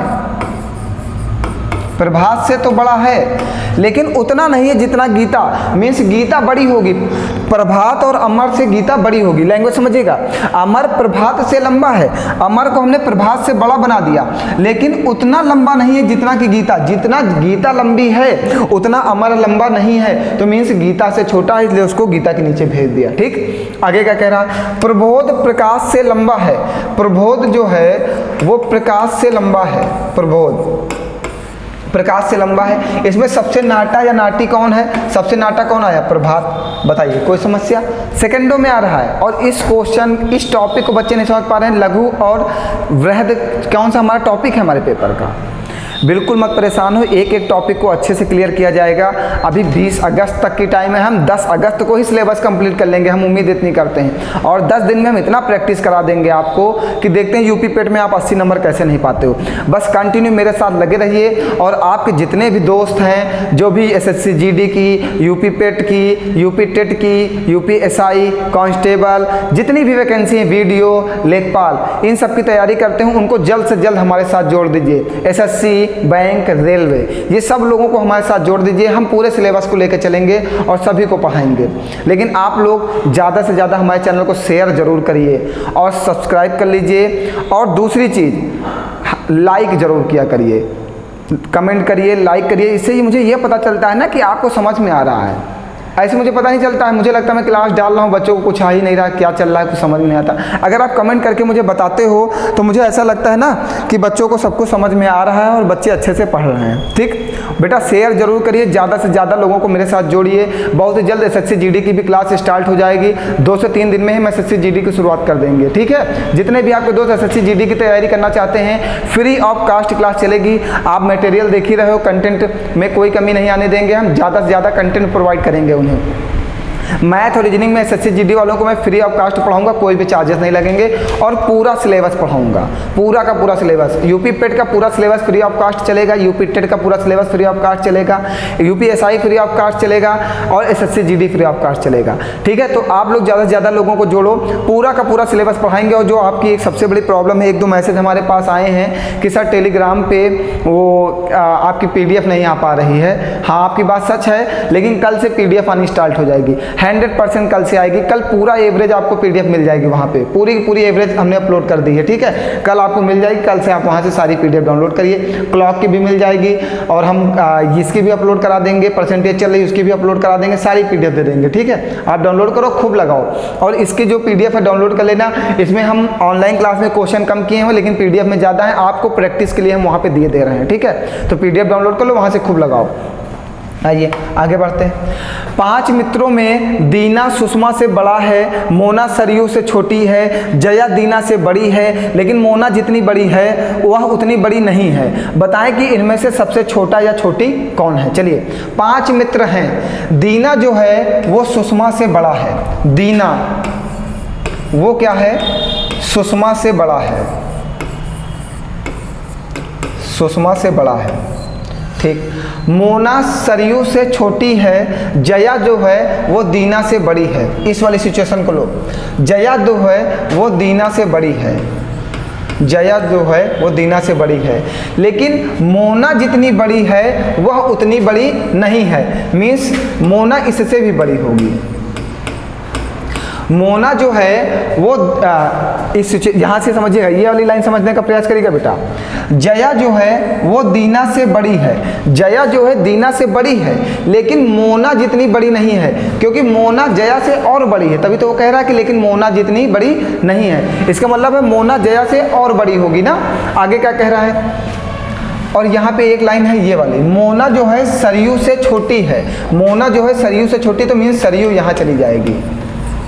प्रभात से तो बड़ा है, लेकिन उतना नहीं है जितना गीता। मीन्स गीता बड़ी होगी, प्रभात और अमर से गीता बड़ी होगी। लैंग्वेज समझिएगा, अमर प्रभात से लंबा है, अमर को हमने प्रभात से बड़ा बना दिया, लेकिन उतना लंबा नहीं है जितना कि गीता। जितना गीता लंबी है उतना अमर लंबा नहीं है, तो मीन्स गीता से छोटा है, इसलिए उसको गीता के नीचे भेज दिया। ठीक, आगे क्या कह रहा, प्रबोध प्रकाश से लंबा है। प्रबोध जो है वो प्रकाश से लंबा है, प्रबोध प्रकाश से लंबा है। इसमें सबसे नाटा या नाटी कौन है, सबसे नाटा कौन आया, प्रभात। बताइए कोई समस्या, सेकंडों में आ रहा है। और इस क्वेश्चन, इस टॉपिक को बच्चे नहीं समझ पा रहे हैं, लघु और वृहद कौन सा हमारा टॉपिक है हमारे पेपर का। बिल्कुल मत परेशान हो, एक एक टॉपिक को अच्छे से क्लियर किया जाएगा। अभी 20 अगस्त तक की टाइम है, हम 10 अगस्त को ही सिलेबस कंप्लीट कर लेंगे, हम उम्मीद इतनी करते हैं। और 10 दिन में हम इतना प्रैक्टिस करा देंगे आपको कि देखते हैं यूपी पेट में आप 80 नंबर कैसे नहीं पाते हो। बस कंटिन्यू मेरे साथ लगे रहिए। और आपके जितने भी दोस्त हैं जो भी SSC GD की, यूपी पेट की, यूपी टेट की, यूपी SI कांस्टेबल, जितनी भी वैकेंसी हैं, वीडियो, लेखपाल, इन सब की तैयारी करते हैं, उनको जल्द से जल्द हमारे साथ जोड़ दीजिए। SSC, बैंक, रेलवे, ये सब लोगों को हमारे साथ जोड़ दीजिए। हम पूरे सिलेबस को लेकर चलेंगे और सभी को पढ़ाएंगे। लेकिन आप लोग ज़्यादा से ज़्यादा हमारे चैनल को शेयर ज़रूर करिए और सब्सक्राइब कर लीजिए। और दूसरी चीज़, लाइक ज़रूर किया करिए, कमेंट करिए, लाइक करिए। इससे ही मुझे ये पता चलता है ना कि आपको समझ में आ रहा है। ऐसे मुझे पता नहीं चलता है, मुझे लगता है मैं क्लास डाल रहा हूँ, बच्चों को कुछ आ ही नहीं रहा, क्या चल रहा है कुछ समझ नहीं आता। अगर आप कमेंट करके मुझे बताते हो तो मुझे ऐसा लगता है ना कि बच्चों को सब कुछ समझ में आ रहा है और बच्चे अच्छे से पढ़ रहे हैं। ठीक बेटा, शेयर जरूर करिए, ज़्यादा से ज़्यादा लोगों को मेरे साथ जोड़िए। बहुत ही जल्द SSC GD की भी क्लास स्टार्ट हो जाएगी, 2 से 3 दिन में ही हम SSC GD की शुरुआत कर देंगे। ठीक है, जितने भी आपके दोस्त SSC GD की तैयारी करना चाहते हैं, फ्री ऑफ कास्ट क्लास चलेगी। आप मटेरियल देख ही रहे हो, कंटेंट में कोई कमी नहीं आने देंगे, हम ज़्यादा से ज़्यादा कंटेंट प्रोवाइड करेंगे उन्हें। मैथ और रीजनिंग में SSC GD वालों को मैं फ्री ऑफ कास्ट पढ़ाऊंगा, कोई भी चार्जेस नहीं लगेंगे और पूरा सिलेबस पढ़ाऊंगा, पूरा का पूरा सिलेबस। यूपी पेट का पूरा सिलेबस फ्री ऑफ कास्ट चलेगा, यूपी टेट का पूरा सिलेबस फ्री ऑफ कास्ट चलेगा, UP SI free of cost चलेगा और SSC GD free of cost चलेगा। ठीक है, तो आप लोग ज़्यादा से ज़्यादा लोगों को जोड़ो, पूरा का पूरा सिलेबस पढ़ाएंगे। और जो आपकी एक सबसे बड़ी प्रॉब्लम है, 1-2 मैसेज हमारे पास आए हैं कि सर टेलीग्राम पे वो आपकी PDF नहीं आ पा रही है। हाँ, आपकी बात सच है, लेकिन कल से PDF आनी स्टार्ट हो जाएगी, 100% कल से आएगी। कल पूरा एवरेज आपको PDF मिल जाएगी, वहाँ पे पूरी की पूरी एवरेज हमने अपलोड कर दी है। ठीक है, कल आपको मिल जाएगी, कल से आप वहाँ से सारी PDF डाउनलोड करिए। क्लॉक की भी मिल जाएगी और हम इसकी भी अपलोड करा देंगे, परसेंटेज चल रही है उसकी भी अपलोड करा देंगे, सारी PDF दे देंगे। ठीक है, आप डाउनलोड करो, खूब लगाओ। और इसकी जो PDF है डाउनलोड कर लेना। इसमें हम ऑनलाइन क्लास में क्वेश्चन कम किए हैं, लेकिन PDF में ज़्यादा है, आपको प्रैक्टिस के लिए हम वहाँ पर दिए दे रहे हैं। ठीक है, तो PDF डाउनलोड कर लो, वहाँ से खूब लगाओ। आइए आगे बढ़ते हैं। 5 मित्रों में दीना सुषमा से बड़ा है, मोना सरयू से छोटी है, जया दीना से बड़ी है, लेकिन मोना जितनी बड़ी है वह उतनी बड़ी नहीं है। बताएं कि इनमें से सबसे छोटा या छोटी कौन है। चलिए, 5 मित्र हैं, दीना जो है वो सुषमा से बड़ा है। दीना वो क्या है, सुषमा से बड़ा है, सुषमा से बड़ा है। ठीक, मोना सरयू से छोटी है, जया जो है वो दीना से बड़ी है। इस वाली सिचुएशन को लो, जया जो है वो दीना से बड़ी है, जया जो है वो दीना से बड़ी है, लेकिन मोना जितनी बड़ी है वह उतनी बड़ी नहीं है। मीन्स मोना इससे भी बड़ी होगी। मोना जो है वो यहाँ से समझिएगा, ये वाली लाइन समझने का प्रयास करिएगा बेटा। जया जो है वो दीना से बड़ी है, जया जो है दीना से बड़ी है, लेकिन मोना जितनी बड़ी नहीं है, क्योंकि मोना जया से और बड़ी है। तभी तो वो कह रहा है कि लेकिन मोना जितनी बड़ी नहीं है। इसका मतलब है मोना जया से और बड़ी होगी ना। आगे क्या कह रहा है, और यहाँ पे एक लाइन है ये वाली, मोना जो है सरयू से छोटी है। मोना जो है सरयू से छोटी, तो मीन्स सरयू यहाँ चली जाएगी।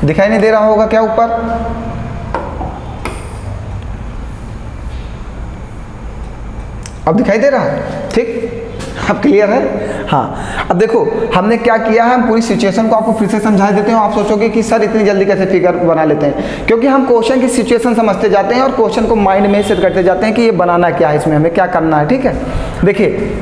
दिखाई नहीं दे रहा होगा क्या ऊपर? अब दिखाई दे रहा है? ठीक, अब क्लियर है? हाँ, अब देखो हमने क्या किया है, हम पूरी सिचुएशन को आपको फिर से समझा देते हैं। आप सोचोगे कि सर इतनी जल्दी कैसे फिगर बना लेते हैं, क्योंकि हम क्वेश्चन की सिचुएशन समझते जाते हैं और क्वेश्चन को माइंड में सेट करते जाते हैं कि ये बनाना क्या है, इसमें हमें क्या करना है। ठीक है, देखिए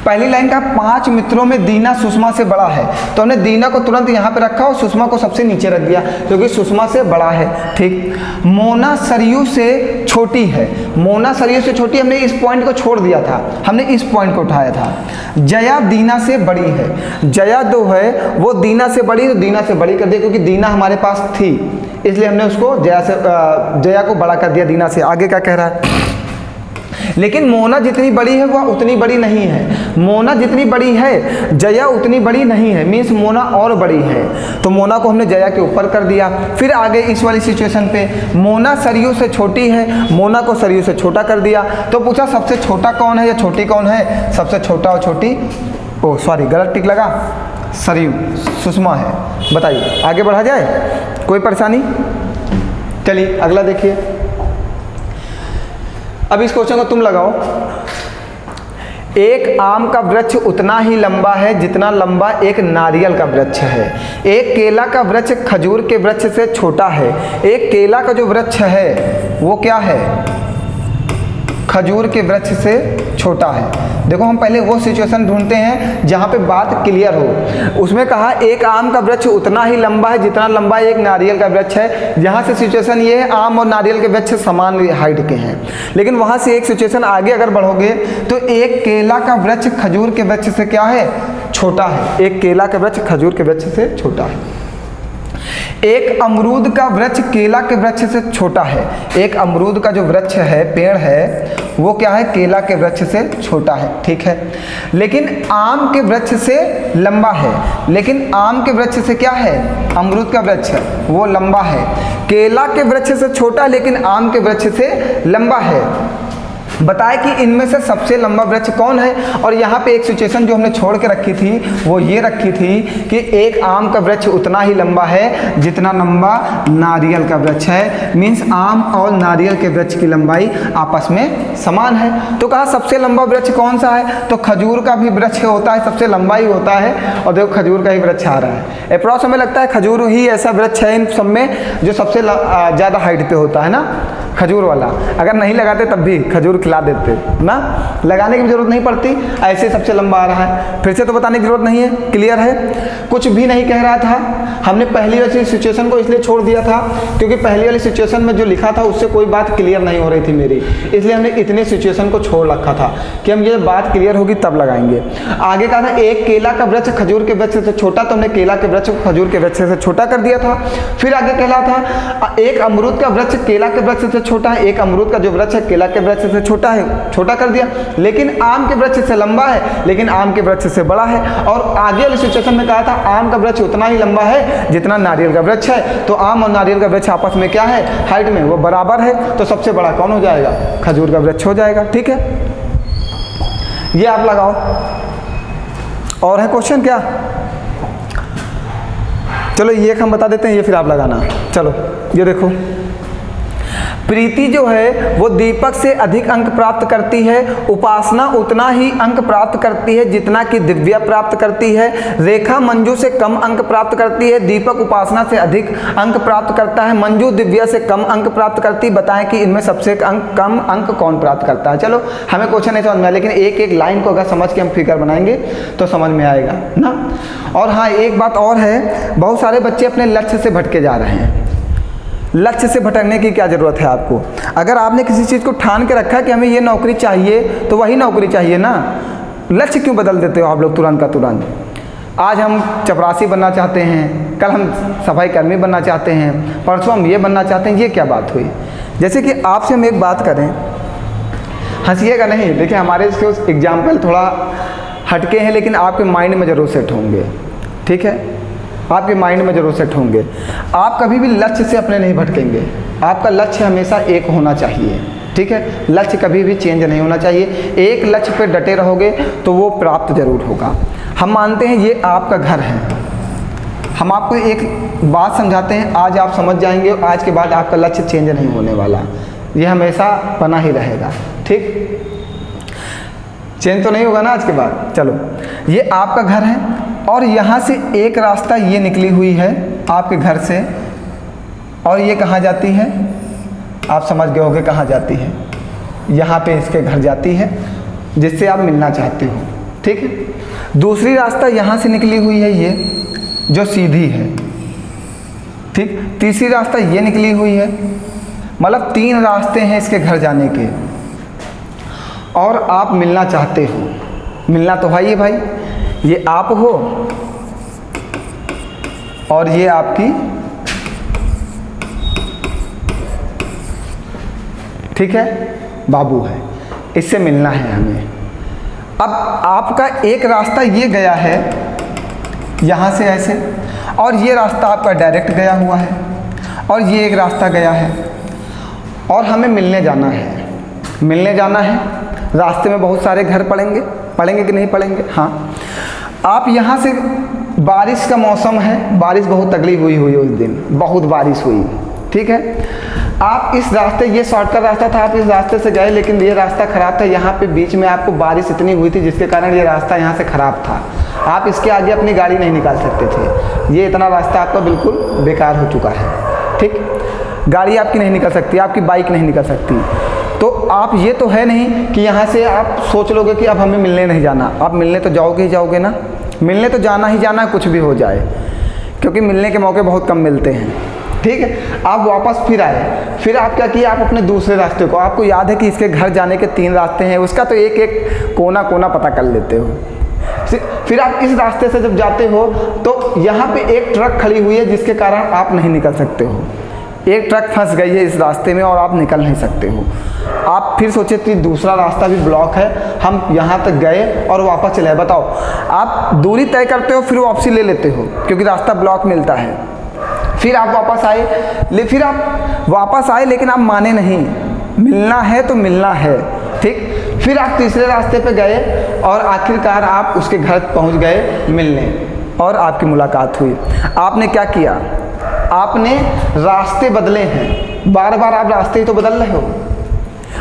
पहली लाइन का 5 मित्रों में दीना सुषमा से बड़ा है, तो हमने दीना को तुरंत यहाँ पे रखा और सुषमा को सबसे नीचे रख दिया, क्योंकि सुषमा से बड़ा है। ठीक, मोना सरयू से छोटी है, मोना सरयू से छोटी, हमने इस पॉइंट को छोड़ दिया था, हमने इस पॉइंट को उठाया था। जया दीना से बड़ी है, जया जो है वो दीना से बड़ी, तो दीना से बड़ी कर दिया, क्योंकि दीना हमारे पास थी, इसलिए हमने उसको जया को बड़ा कर दिया दीना से। आगे क्या कह रहा है, लेकिन मोना जितनी बड़ी है वह उतनी बड़ी नहीं है। मोना जितनी बड़ी है जया उतनी बड़ी नहीं है, मीन्स मोना और बड़ी है, तो मोना को हमने जया के ऊपर कर दिया। फिर आगे इस वाली सिचुएशन पे, मोना सरयू से छोटी है, मोना को सरयू से छोटा कर दिया। तो पूछा सबसे छोटा कौन है या छोटी कौन है? सबसे छोटा और छोटी, ओ सॉरी गलत टिक लगा, सरयू सुषमा है। बताइए आगे बढ़ा जाए, कोई परेशानी? चलिए अगला देखिए। अब इस क्वेश्चन को तुम लगाओ। एक आम का वृक्ष उतना ही लंबा है जितना लंबा एक नारियल का वृक्ष है। एक केला का वृक्ष खजूर के वृक्ष से छोटा है। एक केला का जो वृक्ष है वो क्या है, खजूर के वृक्ष से छोटा है। देखो हम पहले वो सिचुएशन ढूंढते हैं जहाँ पे बात क्लियर हो। उसमें कहा एक आम का वृक्ष उतना ही लंबा है जितना लंबा एक नारियल का वृक्ष है। यहाँ से सिचुएशन ये है आम और नारियल के वृक्ष समान हाइट के हैं, लेकिन वहाँ से एक सिचुएशन आगे अगर बढ़ोगे तो एक केला का वृक्ष खजूर के वृक्ष से क्या है, छोटा है। एक केला का वृक्ष खजूर के वृक्ष से छोटा है। एक अमरूद का वृक्ष केला के वृक्ष से छोटा है। एक अमरूद का जो वृक्ष है, पेड़ है, वो क्या है, केला के वृक्ष से छोटा है, ठीक है। लेकिन आम के वृक्ष से लंबा है। लेकिन आम के वृक्ष से क्या है, अमरूद का वृक्ष वो लंबा है। केला के वृक्ष से छोटा है लेकिन आम के वृक्ष से लंबा है। बताए कि इनमें से सबसे लंबा वृक्ष कौन है। और यहाँ पे एक सिचुएशन जो हमने छोड़ के रखी थी वो ये रखी थी कि एक आम का वृक्ष उतना ही लंबा है जितना लंबा नारियल का वृक्ष है। मीन्स आम और नारियल के वृक्ष की लंबाई आपस में समान है। तो कहा सबसे लंबा वृक्ष कौन सा है, तो खजूर का भी वृक्ष होता है, सबसे लंबा ही होता है। और देखो खजूर का ही वृक्ष आ रहा है। अप्रॉक्स हमें लगता है खजूर ही ऐसा वृक्ष है इन सब में जो सबसे ज़्यादा हाइट पे होता है ना, खजूर वाला। अगर नहीं लगाते तब भी खजूर खिला देते ना, लगाने की जरूरत नहीं पड़ती, ऐसे सबसे लंबा आ रहा है। फिर से तो बताने की जरूरत नहीं है, क्लियर है। कुछ भी नहीं कह रहा था। हमने पहली वाली सिचुएशन को इसलिए छोड़ दिया था क्योंकि पहली वाली सिचुएशन में जो लिखा था उससे कोई बात क्लियर नहीं हो रही थी मेरी, इसलिए हमने इतने सिचुएशन को छोड़ रखा था कि हम ये बात क्लियर होगी तब लगाएंगे। आगे कहा था एक केला का वृक्ष खजूर के वृक्ष से छोटा, तो हमने केला के वृक्ष को खजूर के वृक्ष से छोटा कर दिया था। फिर आगे कहला था एक अमरूद का वृक्ष केला के वृक्ष से छोटा है। एक अमरूद का जो वृक्ष है केला के वृक्ष से छोटा है, छोटा कर दिया। लेकिन आम के वृक्ष से लंबा है, लेकिन आम के वृक्ष से बड़ा है। और आगे वाले सिचुएशन में कहा था आम का वृक्ष उतना ही लंबा है जितना नारियल का वृक्ष है। तो आम और नारियल का वृक्ष आपस में क्या है, हाइट में वो बराबर है। तो सबसे बड़ा कौन हो जाएगा, खजूर का वृक्ष हो जाएगा, ठीक है। ये आप लगाओ। और है क्वेश्चन क्या, चलो ये हम बता देते हैं, ये फिर आप लगाना। चलो ये देखो, प्रीति जो है वो दीपक से अधिक अंक प्राप्त करती है। उपासना उतना ही अंक प्राप्त करती है जितना कि दिव्या प्राप्त करती है। रेखा मंजू से कम अंक प्राप्त करती है। दीपक उपासना से अधिक अंक प्राप्त करता है। मंजू दिव्या से कम अंक प्राप्त करती है। बताएं कि इनमें सबसे कम अंक कौन प्राप्त करता है। चलो हमें क्वेश्चन नहीं समझ में आया, लेकिन एक एक लाइन को अगर समझ के हम फिगर बनाएंगे तो समझ में आएगा ना। और हाँ एक बात और है, बहुत सारे बच्चे अपने लक्ष्य से भटके जा रहे हैं। लक्ष्य से भटकने की क्या ज़रूरत है आपको। अगर आपने किसी चीज़ को ठान के रखा कि हमें ये नौकरी चाहिए तो वही नौकरी चाहिए ना। लक्ष्य क्यों बदल देते हो आप लोग तुरंत का तुरंत। आज हम चपरासी बनना चाहते हैं, कल हम सफाई कर्मी बनना चाहते हैं, परसों हम ये बनना चाहते हैं। ये क्या बात हुई। जैसे कि आपसे हम एक बात करें, हंसिएगा नहीं, देखिए हमारे इसके एग्जाम्पल थोड़ा हटके हैं लेकिन आपके माइंड में ज़रूर सेट होंगे, ठीक है। आपके माइंड में जरूर सेट होंगे। आप कभी भी लक्ष्य से अपने नहीं भटकेंगे। आपका लक्ष्य हमेशा एक होना चाहिए, ठीक है। लक्ष्य कभी भी चेंज नहीं होना चाहिए। एक लक्ष्य पे डटे रहोगे तो वो प्राप्त जरूर होगा। हम मानते हैं ये आपका घर है। हम आपको एक बात समझाते हैं, आज आप समझ जाएंगे। आज के बाद आपका लक्ष्य चेंज नहीं होने वाला, ये हमेशा बना ही रहेगा, ठीक। चेंज तो नहीं होगा ना आज के बाद। चलो ये आपका घर है और यहाँ से एक रास्ता ये निकली हुई है आपके घर से, और ये कहाँ जाती है, आप समझ गए होगे कहाँ जाती है। यहाँ पे इसके घर जाती है जिससे आप मिलना चाहते हो, ठीक है। दूसरी रास्ता यहाँ से निकली हुई है ये जो सीधी है, ठीक। तीसरी रास्ता ये निकली हुई है। मतलब 3 रास्ते हैं इसके घर जाने के, और आप मिलना चाहते हो। मिलना तो है ये भाई, ये आप हो और ये आपकी, ठीक है, बाबू है। इससे मिलना है हमें। अब आपका एक रास्ता ये गया है यहाँ से ऐसे, और ये रास्ता आपका डायरेक्ट गया हुआ है, और ये एक रास्ता गया है, और हमें मिलने जाना है। मिलने जाना है, रास्ते में बहुत सारे घर पड़ेंगे कि नहीं पड़ेंगे। हाँ, आप यहाँ से, बारिश का मौसम है, बारिश बहुत तगड़ी हुई उस दिन, बहुत बारिश हुई, ठीक है। आप इस रास्ते, ये शॉर्टकट रास्ता था, आप इस रास्ते से गए, लेकिन ये रास्ता ख़राब था। यहाँ पे बीच में आपको बारिश इतनी हुई थी जिसके कारण ये रास्ता यहाँ से ख़राब था। आप इसके आगे अपनी गाड़ी नहीं निकाल सकते थे। ये इतना रास्ता आपका बिल्कुल बेकार हो चुका है। ठीक, गाड़ी आपकी नहीं निकल सकती, आपकी बाइक नहीं निकल सकती। तो आप ये तो है नहीं कि यहाँ से आप सोच लोगे कि अब हमें मिलने नहीं जाना। आप मिलने तो जाओगे ही जाओगे ना, मिलने तो जाना ही जाना है, कुछ भी हो जाए, क्योंकि मिलने के मौके बहुत कम मिलते हैं। ठीक है, आप वापस फिर आए, फिर आप क्या किया, आप अपने दूसरे रास्ते को, आपको याद है कि इसके घर जाने के 3 रास्ते हैं, उसका तो एक एक कोना कोना पता कर लेते हो। फिर आप इस रास्ते से जब जाते हो तो यहाँ पे एक ट्रक खड़ी हुई है जिसके कारण आप नहीं निकल सकते हो। एक ट्रक फंस गई है इस रास्ते में और आप निकल नहीं सकते हो। आप फिर सोचे कि दूसरा रास्ता भी ब्लॉक है, हम यहाँ तक गए और वापस चले। बताओ, आप दूरी तय करते हो फिर वापसी ले लेते हो क्योंकि रास्ता ब्लॉक मिलता है। फिर आप वापस आए, फिर आप वापस आए लेकिन आप माने नहीं, मिलना है तो मिलना है। ठीक, फिर आप तीसरे रास्ते पे गए और आखिरकार आप उसके घर पहुंच गए मिलने और आपकी मुलाकात हुई। आपने क्या किया, आपने रास्ते बदले हैं। बार बार आप रास्ते ही तो बदल रहे हो।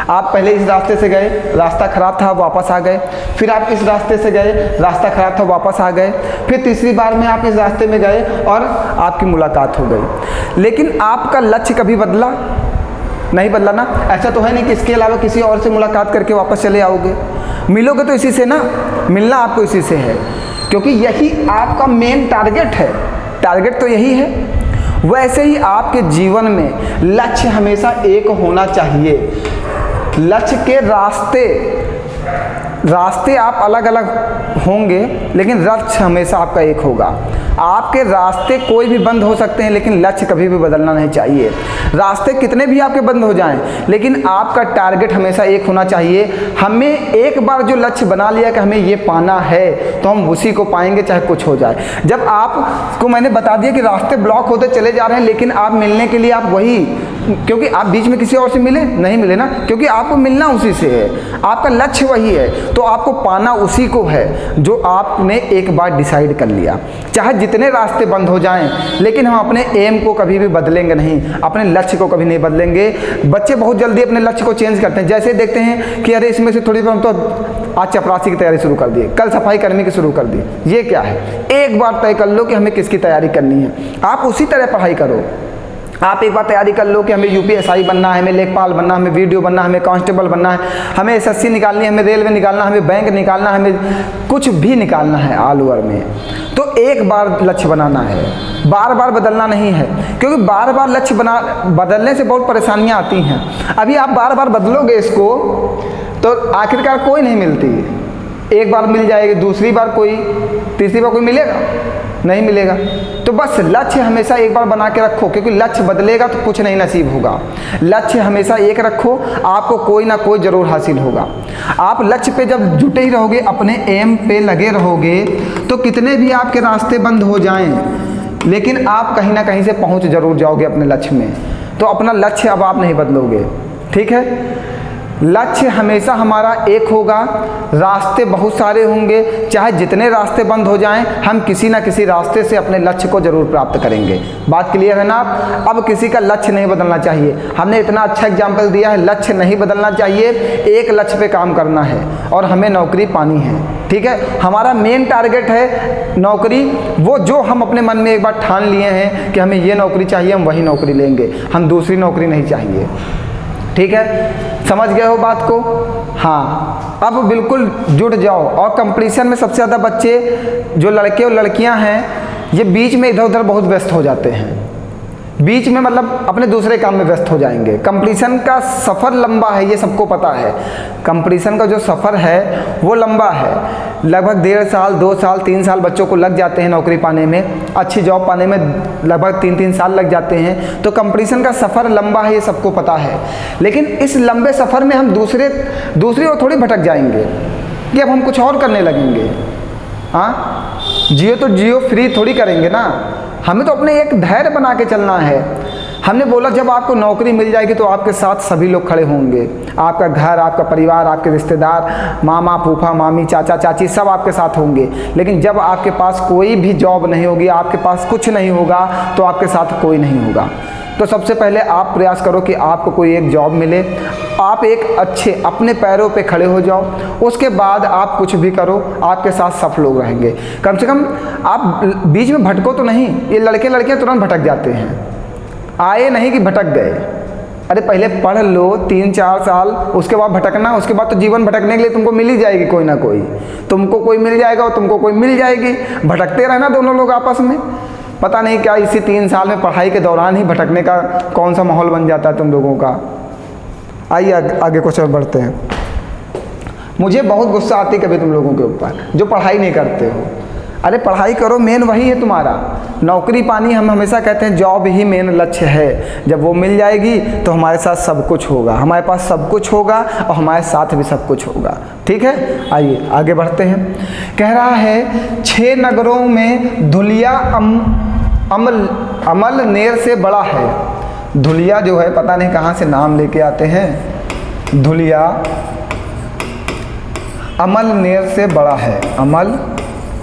आप पहले इस रास्ते से गए, रास्ता ख़राब था, वापस आ गए। फिर आप इस रास्ते से गए, रास्ता ख़राब था, वापस आ गए। फिर तीसरी बार में आप इस रास्ते में गए और आपकी मुलाकात हो गई। लेकिन आपका लक्ष्य कभी बदला नहीं, बदला ना। ऐसा तो है नहीं कि इसके अलावा किसी और से मुलाकात करके वापस चले आओगे। मिलोगे तो इसी से ना, मिलना आपको इसी से है, क्योंकि यही आपका मेन टारगेट है। टारगेट तो यही है। वैसे ही आपके जीवन में लक्ष्य हमेशा एक होना चाहिए। लक्ष्य के रास्ते आप अलग अलग होंगे लेकिन लक्ष्य हमेशा आपका एक होगा। आपके रास्ते कोई भी बंद हो सकते हैं लेकिन लक्ष्य कभी भी बदलना नहीं चाहिए। रास्ते कितने भी आपके बंद हो जाएं लेकिन आपका टारगेट हमेशा एक होना चाहिए। हमें एक बार जो लक्ष्य बना लिया कि हमें ये पाना है तो हम उसी को पाएंगे चाहे कुछ हो जाए। जब आपको मैंने बता दिया कि रास्ते ब्लॉक होते चले जा रहे हैं लेकिन आप मिलने के लिए आप वही, क्योंकि आप बीच में किसी और से मिले नहीं मिले ना, क्योंकि आपको मिलना उसी से है, आपका लक्ष्य वही है, तो आपको पाना उसी को है जो आपने एक बार डिसाइड कर लिया। चाहे जितने रास्ते बंद हो जाएं लेकिन हम अपने एम को कभी भी बदलेंगे नहीं, अपने लक्ष्य को कभी नहीं बदलेंगे। बच्चे बहुत जल्दी अपने लक्ष्य को चेंज करते हैं। जैसे देखते हैं कि अरे इसमें से थोड़ी देर हम तो आज चपरासी की तैयारी शुरू कर दिए, कल सफाई कर्मी की शुरू कर दी। ये क्या है, एक बार तय कर लो कि हमें किसकी तैयारी करनी है, आप उसी तरह पढ़ाई करो। आप एक बार तैयारी कर लो कि हमें यूपीएसआई बनना है, हमें लेखपाल बनना, हमें वीडियो बनना, हमें कांस्टेबल बनना है, हमें एसएससी निकालनी है, हमें रेलवे निकालना, हमें बैंक निकालना, हमें कुछ भी निकालना है ऑल ओवर में। तो एक बार लक्ष्य बनाना है, बार बार बदलना नहीं है, क्योंकि बार बार लक्ष्य बदलने से बहुत परेशानियां आती हैं। अभी आप बार बार बदलोगे इसको तो आखिरकार कोई नहीं मिलती। एक बार मिल जाएगी, दूसरी बार कोई, तीसरी बार कोई मिलेगा नहीं मिलेगा। तो बस लक्ष्य हमेशा एक बार बना के रखो, क्योंकि लक्ष्य बदलेगा तो कुछ नहीं नसीब होगा। लक्ष्य हमेशा एक रखो, आपको कोई ना कोई ज़रूर हासिल होगा। आप लक्ष्य पे जब जुटे ही रहोगे, अपने एम पे लगे रहोगे, तो कितने भी आपके रास्ते बंद हो जाएं लेकिन आप कहीं ना कहीं से पहुंच जरूर जाओगे अपने लक्ष्य में। तो अपना लक्ष्य अब आप नहीं बदलोगे, ठीक है। लक्ष्य हमेशा हमारा एक होगा। रास्ते बहुत सारे होंगे, चाहे जितने रास्ते बंद हो जाएं, हम किसी ना किसी रास्ते से अपने लक्ष्य को जरूर प्राप्त करेंगे। बात क्लियर है ना। अब किसी का लक्ष्य नहीं बदलना चाहिए। हमने इतना अच्छा एग्जाम्पल दिया है, लक्ष्य नहीं बदलना चाहिए, एक लक्ष्य पे काम करना है और हमें नौकरी पानी है, ठीक है। हमारा मेन टारगेट है नौकरी, वो जो हम अपने मन में एक बार ठान लिए हैं कि हमें ये नौकरी चाहिए, हम वही नौकरी लेंगे, हम दूसरी नौकरी नहीं चाहिए, ठीक है। समझ गए हो बात को। हाँ, अब बिल्कुल जुट जाओ। और कंपटीशन में सबसे ज़्यादा बच्चे जो लड़के और लड़कियां हैं, ये बीच में इधर उधर बहुत व्यस्त हो जाते हैं। बीच में मतलब अपने दूसरे काम में व्यस्त हो जाएंगे। कंपटीशन का सफ़र लंबा है, ये सबको पता है। कंपटीशन का जो सफ़र है वो लंबा है, लगभग 1.5 साल 2 साल 3 साल बच्चों को लग जाते हैं नौकरी पाने में, अच्छी जॉब पाने में लगभग 3-3 साल लग जाते हैं। तो कंपटीशन का सफ़र लंबा है, ये सबको पता है। लेकिन इस लंबे सफ़र में हम दूसरी ओर थोड़ी भटक जाएंगे कि अब हम कुछ और करने लगेंगे। हाँ, जियो तो जियो फ्री थोड़ी करेंगे ना, हमें तो अपने एक धैर्य बना के चलना है। हमने बोला जब आपको नौकरी मिल जाएगी तो आपके साथ सभी लोग खड़े होंगे, आपका घर, आपका परिवार, आपके रिश्तेदार, मामा फूफा मामी चाचा चाची सब आपके साथ होंगे। लेकिन जब आपके पास कोई भी जॉब नहीं होगी, आपके पास कुछ नहीं होगा, तो आपके साथ कोई नहीं होगा। तो सबसे पहले आप प्रयास करो कि आपको कोई एक जॉब मिले, आप एक अच्छे अपने पैरों पे खड़े हो जाओ, उसके बाद आप कुछ भी करो, आपके साथ सब लोग रहेंगे। कम से कम आप बीच में भटको तो नहीं। ये लड़के लड़कियां तुरंत भटक जाते हैं, आए नहीं कि भटक गए। अरे पहले पढ़ लो 3-4 साल, उसके बाद भटकना, उसके बाद तो जीवन भटकने के लिए तुमको मिल ही जाएगी कोई ना कोई, तुमको कोई मिल जाएगा और तुमको कोई मिल जाएगी। भटकते रहना दोनों लोग आपस में। पता नहीं क्या इसी 3 साल में पढ़ाई के दौरान ही भटकने का कौन सा माहौल बन जाता है तुम लोगों का। आइए आगे क्वेश्चन बढ़ते हैं। मुझे बहुत गुस्सा आती कभी तुम लोगों के ऊपर जो पढ़ाई नहीं करते हो। अरे पढ़ाई करो, मेन वही है तुम्हारा। नौकरी पानी हम हमेशा कहते हैं जॉब ही मेन लक्ष्य है। जब वो मिल जाएगी तो हमारे साथ सब कुछ होगा, हमारे पास सब कुछ होगा और हमारे साथ भी सब कुछ होगा। ठीक है, आइए आगे बढ़ते हैं। कह रहा है 6 नगरों में धुलिया अमल नेर से बड़ा है। धुलिया जो है पता नहीं कहाँ से नाम लेके आते हैं। धुलिया अमल नेर से बड़ा है, अमल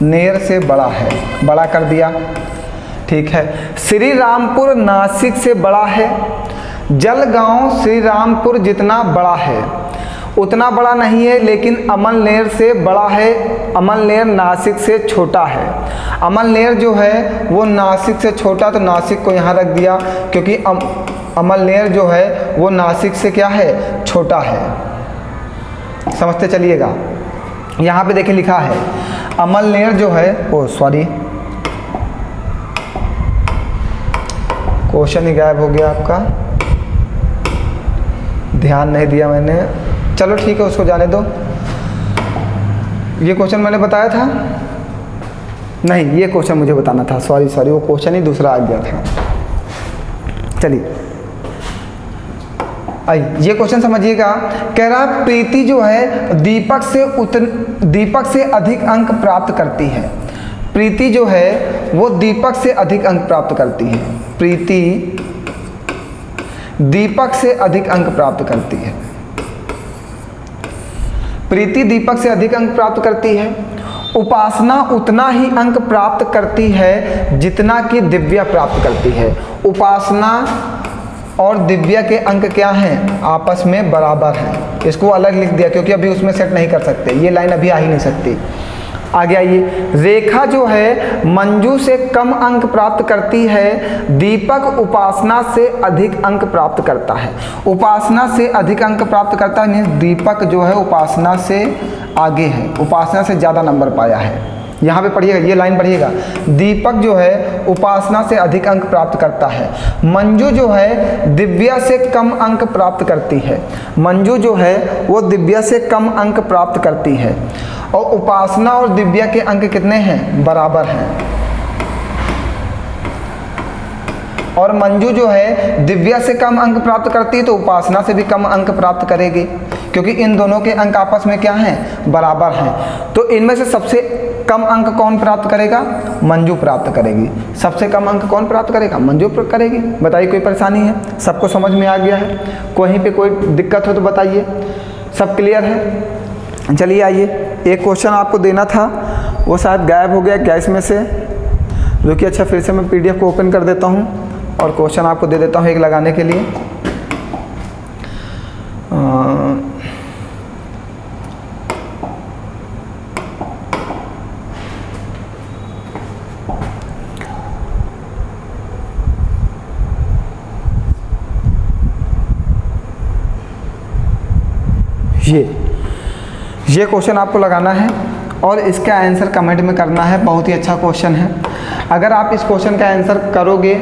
नेर से बड़ा है, बड़ा कर दिया। ठीक है। श्री रामपुर नासिक से बड़ा है। जलगांव श्री रामपुर जितना बड़ा है उतना बड़ा नहीं है, लेकिन अमलनेर से बड़ा है। अमलनेर नासिक से छोटा है। अमलनेर जो है वो नासिक से छोटा, तो नासिक को यहाँ रख दिया क्योंकि अमलनेर जो है वो नासिक से क्या है, छोटा है। समझते चलिएगा। यहाँ पे देखिए लिखा है अमलनेर जो है, ओ सॉरी क्वेश्चन ही गायब हो गया आपका, ध्यान नहीं दिया मैंने। चलो ठीक है, उसको जाने दो। ये क्वेश्चन मैंने बताया था नहीं, ये क्वेश्चन मुझे बताना था, सॉरी वो क्वेश्चन ही दूसरा आ गया था। चलिए ये क्वेश्चन समझिएगा। कह रहा प्रीति जो है दीपक से अधिक अंक प्राप्त करती है। प्रीति जो है वो दीपक से अधिक अंक प्राप्त करती है। प्रीति दीपक से अधिक अंक प्राप्त करती है। प्रीति दीपक से अधिक अंक प्राप्त करती है। उपासना उतना ही अंक प्राप्त करती है जितना कि दिव्या प्राप्त करती है। उपासना और दिव्या के अंक क्या हैं, आपस में बराबर हैं। इसको अलग लिख दिया क्योंकि अभी उसमें सेट नहीं कर सकते, ये लाइन अभी आ ही नहीं सकती। आगे आइए। रेखा जो है मंजू से कम अंक प्राप्त करती है। दीपक उपासना से अधिक अंक प्राप्त करता है। उपासना से अधिक अंक प्राप्त करता है मीन्स दीपक जो है उपासना से आगे है, उपासना से ज़्यादा नंबर पाया है। यहाँ पे पढ़िएगा, ये लाइन पढ़िएगा। दीपक जो है उपासना से अधिक अंक प्राप्त करता है। मंजू जो है दिव्या से कम अंक प्राप्त करती है। मंजू जो है वो दिव्या से कम अंक प्राप्त करती है। और उपासना और दिव्या के अंक कितने हैं, बराबर हैं। और मंजू जो है दिव्या से कम अंक प्राप्त करती है तो उपासना से भी कम अंक प्राप्त करेगी क्योंकि इन दोनों के अंक आपस में क्या हैं, बराबर हैं। तो इनमें से सबसे कम अंक कौन प्राप्त करेगा, मंजू प्राप्त करेगी। सबसे कम अंक कौन प्राप्त करेगा, मंजू करेगी। बताइए कोई परेशानी है, सबको समझ में आ गया है? कहीं पे कोई दिक्कत हो तो बताइए, सब क्लियर है? चलिए आइए, एक क्वेश्चन आपको देना था वो शायद गायब हो गया क्या इसमें से, जो कि अच्छा फिर से मैं PDF को ओपन कर देता हूँ और क्वेश्चन आपको दे देता हूँ एक लगाने के लिए। ये क्वेश्चन आपको लगाना है और इसका आंसर कमेंट में करना है। बहुत ही अच्छा क्वेश्चन है। अगर आप इस क्वेश्चन का आंसर करोगे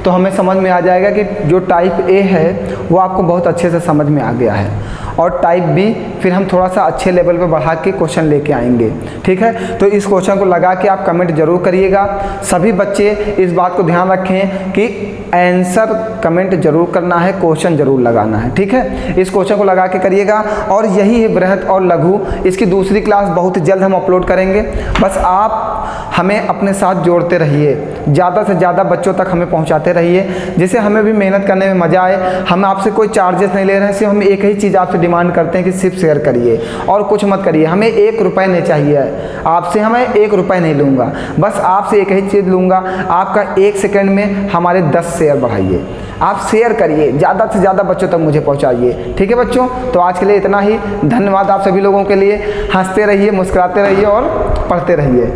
तो हमें समझ में आ जाएगा कि जो टाइप ए है वो आपको बहुत अच्छे से समझ में आ गया है और टाइप बी फिर हम थोड़ा सा अच्छे लेवल पे बढ़ा के क्वेश्चन लेके आएंगे। ठीक है, तो इस क्वेश्चन को लगा के आप कमेंट जरूर करिएगा। सभी बच्चे इस बात को ध्यान रखें कि आंसर कमेंट जरूर करना है, क्वेश्चन जरूर लगाना है। ठीक है, इस क्वेश्चन को लगा के करिएगा। और यही है बृहत और लघु, इसकी दूसरी क्लास बहुत जल्द हम अपलोड करेंगे। बस आप हमें अपने साथ जोड़ते रहिए। ज़्यादा से ज़्यादा बच्चों तक हमें पहुँचाते रहिए, जिससे हमें भी मेहनत करने में मज़ा आए। हम आपसे कोई चार्जेस नहीं ले रहे हैं, सिर्फ हम एक ही चीज़ आपसे डिमांड करते हैं कि सिर्फ शेयर करिए और कुछ मत करिए। हमें 1 रुपये नहीं चाहिए आपसे, हमें 1 रुपये नहीं लूँगा, बस आपसे एक ही चीज़ लूँगा, आपका 1 सेकंड में हमारे 10 शेयर बढ़ाइए। आप शेयर करिए, ज़्यादा से ज़्यादा बच्चों तक मुझे पहुँचाइए। ठीक है बच्चों, तो आज के लिए इतना ही। धन्यवाद आप सभी लोगों के लिए। हंसते रहिए, मुस्कुराते रहिए और पढ़ते रहिए।